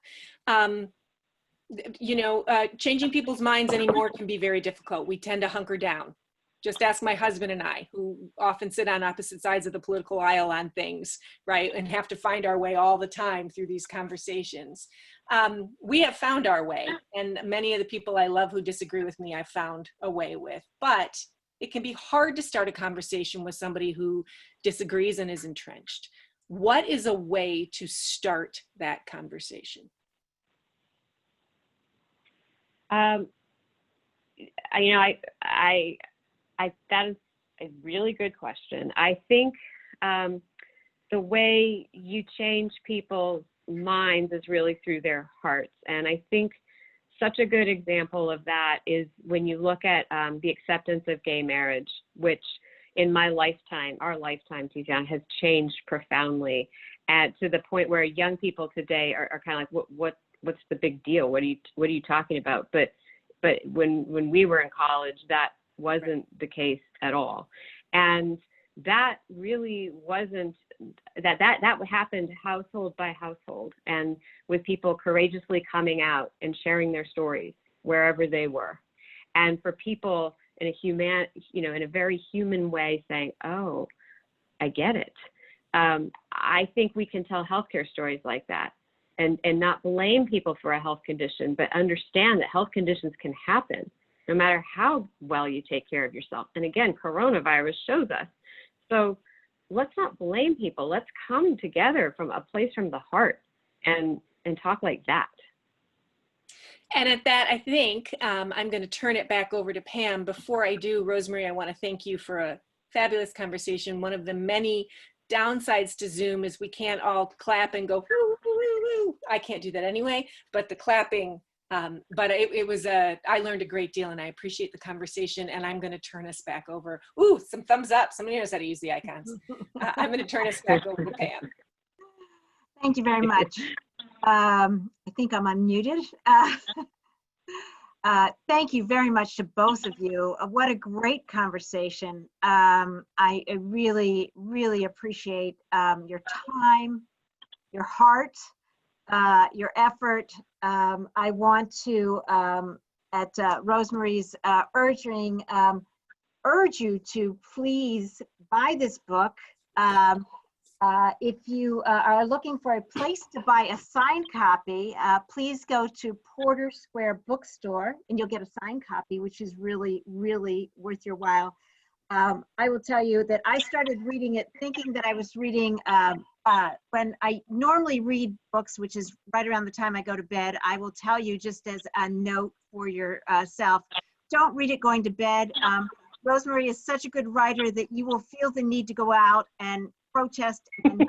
Changing people's minds anymore can be very difficult. We tend to hunker down. Just ask my husband and I, who often sit on opposite sides of the political aisle on things, right? And have to find our way all the time through these conversations. We have found our way, and many of the people I love who disagree with me, I've found a way with. But it can be hard to start a conversation with somebody who disagrees and is entrenched. What is a way to start that conversation? That is a really good question. I think the way you change people's minds is really through their hearts. And I think such a good example of that is when you look at the acceptance of gay marriage, which in my lifetime, our lifetime, Tiziana, has changed profoundly, and to the point where young people today are kind of like, what's the big deal? What are you talking about? But when we were in college, that wasn't the case at all. And that really wasn't, that happened household by household, and with people courageously coming out and sharing their stories wherever they were. And for people in a very human way saying, oh, I get it. I think we can tell healthcare stories like that and not blame people for a health condition, but understand that health conditions can happen no matter how well you take care of yourself. And again, coronavirus shows us. So let's not blame people. Let's come together from a place from the heart and talk like that. And at that, I think I'm going to turn it back over to Pam. Before I do, Rosemary, I want to thank you for a fabulous conversation. One of the many downsides to Zoom is we can't all clap and go, woo, woo, woo, woo. I can't do that anyway, but the clapping, but it was I learned a great deal, and I appreciate the conversation, and I'm going to turn us back over. Ooh, some thumbs up. Somebody knows how to use the icons. I'm going to turn us back over to Pam. Thank you very much. I think I'm unmuted. Thank you very much to both of you. What a great conversation. I really, really appreciate your time, your heart, your effort. I want to, at Rosemary's urging, urge you to please buy this book. If you are looking for a place to buy a signed copy, please go to Porter Square Bookstore and you'll get a signed copy, which is really, really worth your while. I will tell you that I started reading it thinking that I was reading, when I normally read books, which is right around the time I go to bed. I will tell you, just as a note for yourself, don't read it going to bed. Rosemary is such a good writer that you will feel the need to go out and protest and be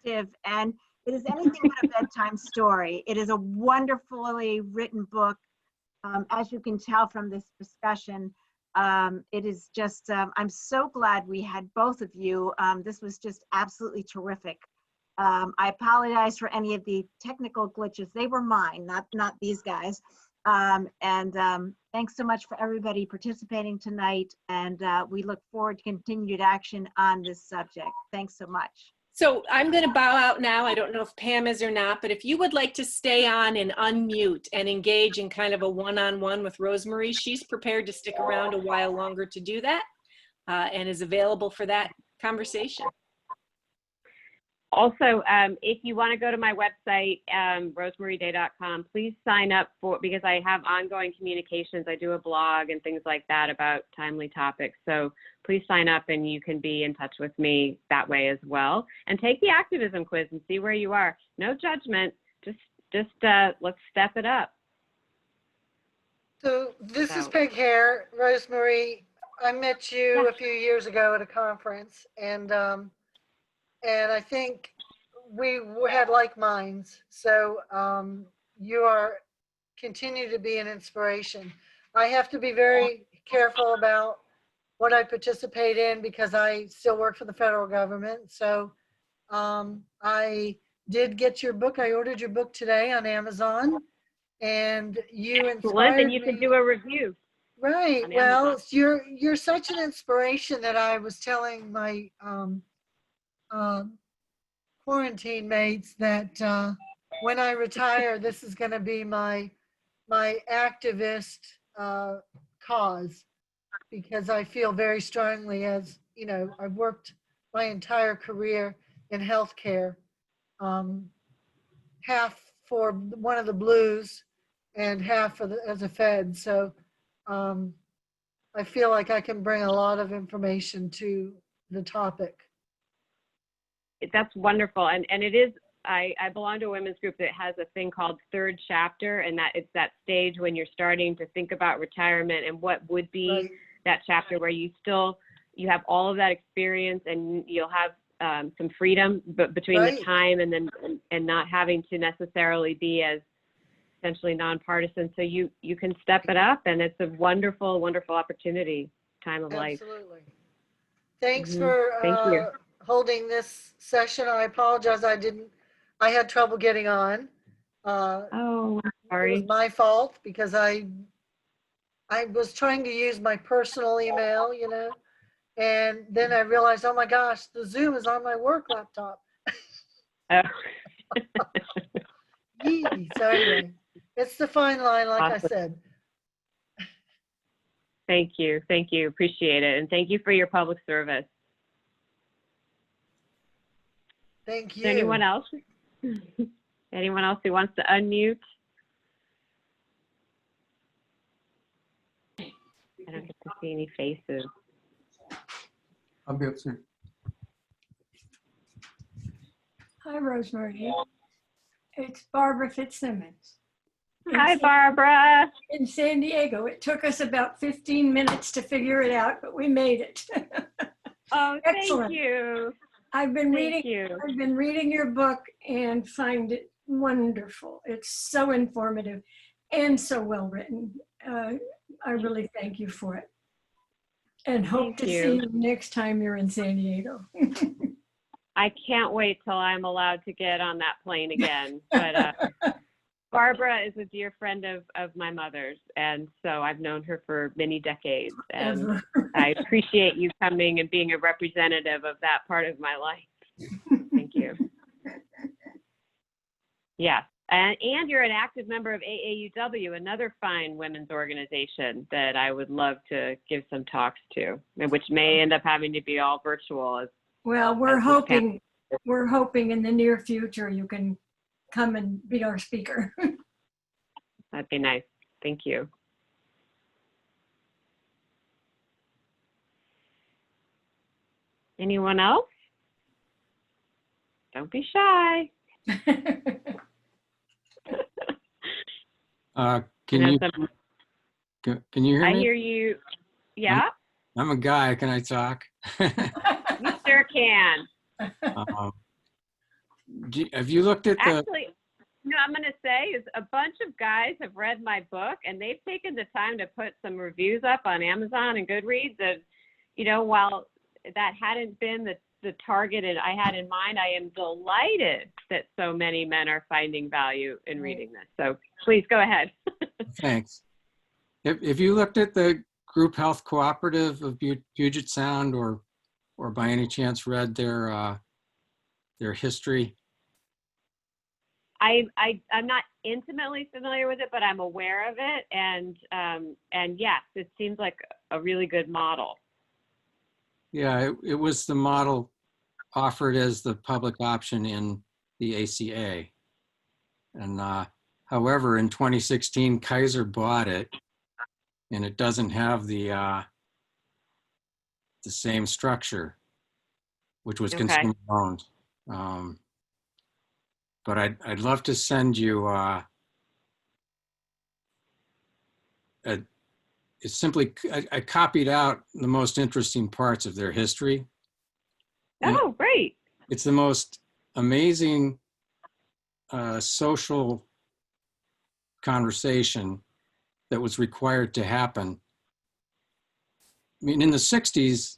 active, and it is anything but a bedtime story. It is a wonderfully written book, as you can tell from this discussion. It is just, I'm so glad we had both of you. This was just absolutely terrific. I apologize for any of the technical glitches. They were mine, not these guys. Thanks so much for everybody participating tonight, and we look forward to continued action on this subject. Thanks so much. So I'm going to bow out now. I don't know if Pam is or not, but if you would like to stay on and unmute and engage in kind of a one-on-one with Rosemary, she's prepared to stick around a while longer to do that, and is available for that conversation. Also, if you want to go to my website, rosemaryday.com, please sign up because I have ongoing communications. I do a blog and things like that about timely topics. So please sign up and you can be in touch with me that way as well. And take the activism quiz and see where you are. No judgment, just let's step it up. So this is Peg Hare. Rosemary, I met you a few years ago at a conference, and I think we had like minds. So you continue to be an inspiration. I have to be very careful about what I participate in because I still work for the federal government. So I did get your book. I ordered your book today on Amazon, and you inspired and you can do a review. Right. Well, you're such an inspiration that I was telling my quarantine mates that when I retire, this is going to be my activist cause, because I feel very strongly, as you know, I've worked my entire career in healthcare, half for one of the Blues and half as a Fed. So I feel like I can bring a lot of information to the topic. That's wonderful. And it is, I belong to a women's group that has a thing called third chapter, and that it's that stage when you're starting to think about retirement and what would be that chapter where you have all of that experience and you'll have some freedom between the time and not having to necessarily be as essentially nonpartisan. So you can step it up, and it's a wonderful, wonderful opportunity, time of life. Absolutely. Thanks for holding this session. I apologize. I had trouble getting on. Oh, sorry. It was my fault because I was trying to use my personal email, And then I realized, oh my gosh, the Zoom is on my work laptop. Oh. Yee. So anyway, it's the fine line, like I Awesome. said. Thank you. Thank you. Appreciate it. And thank you for your public service. Thank Is you. there anyone else? Anyone else who wants to unmute? I don't get to see any faces. I'll be up soon. Hi, Rosemary. It's Barbara Fitzsimmons. Hi, Barbara. In San Diego. It took us about 15 minutes to figure it out, but we made it. Oh, Excellent. thank you. I've been Thank you. reading your book and find it wonderful. It's so informative and so well written. I really thank you for it. And hope Thank to you. see you next time you're in San Diego. I can't wait till I'm allowed to get on that plane again. But Barbara is a dear friend of my mother's, and so I've known her for many decades. And I appreciate you coming and being a representative of that part of my life. Thank you. Yeah, and you're an active member of AAUW, another fine women's organization that I would love to give some talks to, which may end up having to be all virtual. Well, we're hoping in the near future you can come and be our speaker. That'd be nice. Thank you. Anyone else? Don't be shy. Can you hear I me? hear you. Yeah, I'm a guy. Can I talk? you sure can. Have you looked at the? Actually, I'm going to say is a bunch of guys have read my book and they've taken the time to put some reviews up on Amazon and Goodreads. And, while that hadn't been the target I had in mind, I am delighted that so many men are finding value in reading this. So please go ahead. Thanks. Have you looked at the Group Health Cooperative of Puget Sound, or by any chance read their history? I'm not intimately familiar with it, but I'm aware of it, and yes, it seems like a really good model. Yeah, it was the model offered as the public option in the ACA, and however, in 2016, Kaiser bought it, and it doesn't have the same structure, which was Okay. consumer owned. But I'd love to send you it's simply, I copied out the most interesting parts of their history. Oh, great. It's the most amazing social conversation that was required to happen. I mean, in the 60s,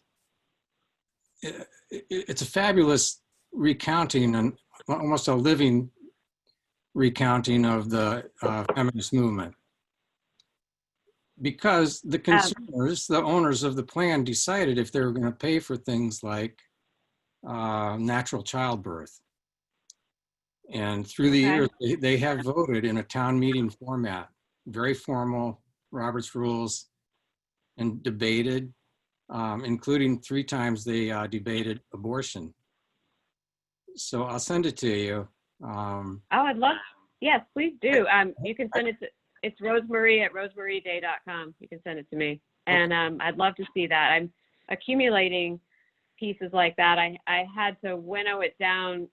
it's a fabulous recounting and almost a living recounting of the feminist movement. Because the consumers, the owners of the plan, decided if they were going to pay for things like natural childbirth. And through the years, they have voted in a town meeting format, very formal, Robert's Rules, and debated, including 3 times they debated abortion. So I'll send it to you. I'd love, yes, please do. You can send it to, it's Rosemarie@rosemarieday.com. You can send it to me. And I'd love to see that. I'm accumulating pieces like that. I had to winnow it down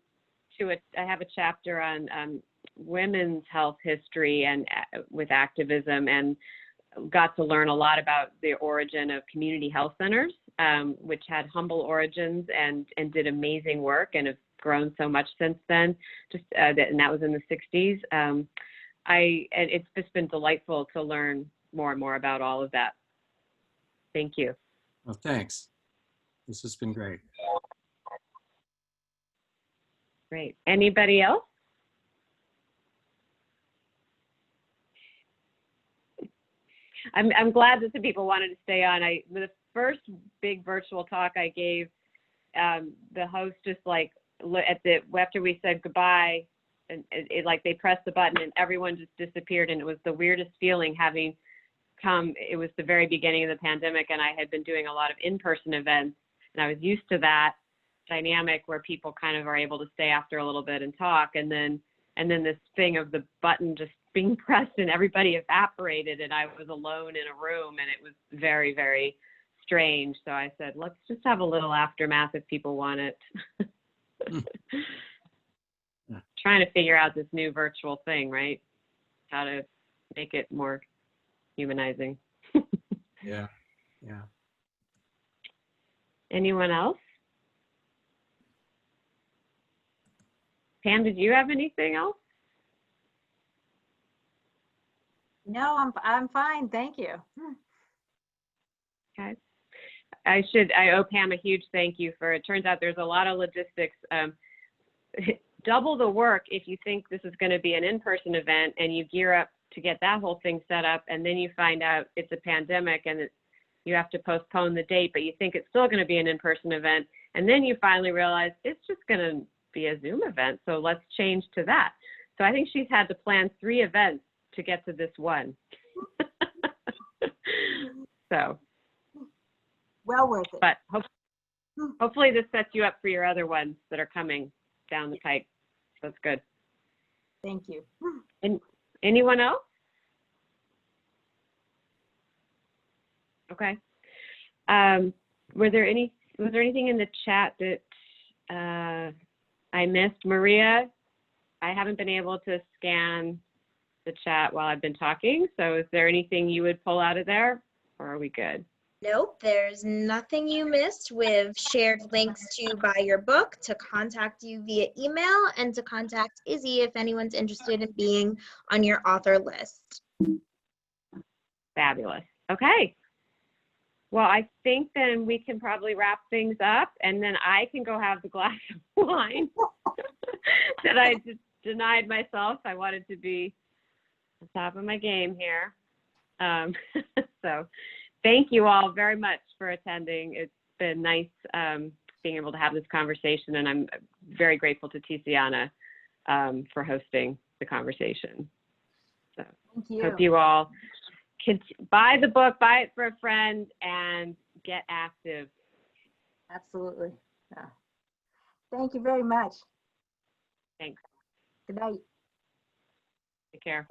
to I have a chapter on women's health history and with activism, and got to learn a lot about the origin of community health centers, which had humble origins and did amazing work and have grown so much since then. And that was in the 60s. And it's just been delightful to learn more and more about all of that. Thank you. Well, thanks. This has been great. Great. Anybody else? I'm glad that some people wanted to stay on. The first big virtual talk I gave, the host just like after we said goodbye, and it like they pressed the button and everyone just disappeared, and it was the weirdest feeling having come. It was the very beginning of the pandemic, and I had been doing a lot of in-person events, and I was used to that dynamic where people kind of are able to stay after a little bit and talk, and then this thing of the button just being pressed and everybody evaporated, and I was alone in a room, and it was very, very strange. So I said, let's just have a little aftermath if people want it. Trying to figure out this new virtual thing, right? How to make it more humanizing. Yeah. Anyone else? Pam, did you have anything else? No, I'm fine. Thank you. Okay. I owe Pam a huge thank you for, it turns out there's a lot of logistics. Double the work if you think this is going to be an in-person event and you gear up to get that whole thing set up, and then you find out it's a pandemic and you have to postpone the date, but you think it's still going to be an in-person event, and then you finally realize it's just going to be a Zoom event, so let's change to that. So I think she's had to plan 3 events to get to this one. So. Well worth it. But hopefully this sets you up for your other ones that are coming down the pike. That's good. Thank you. And anyone else? Okay. Was there anything in the chat that I missed? Maria, I haven't been able to scan the chat while I've been talking. So is there anything you would pull out of there, or are we good? Nope, there's nothing you missed. We've shared links to buy your book, to contact you via email, and to contact Izzy if anyone's interested in being on your author list. Fabulous. Okay. Well, I think then we can probably wrap things up, and then I can go have the glass of wine that I just denied myself. I wanted to be on top of my game here. So thank you all very much for attending. It's been nice being able to have this conversation, and I'm very grateful to Tiziana for hosting the conversation. So Thank you. hope you all can buy the book, buy it for a friend, and get active. Absolutely. Yeah. Thank you very much. Thanks. Good night. Take care.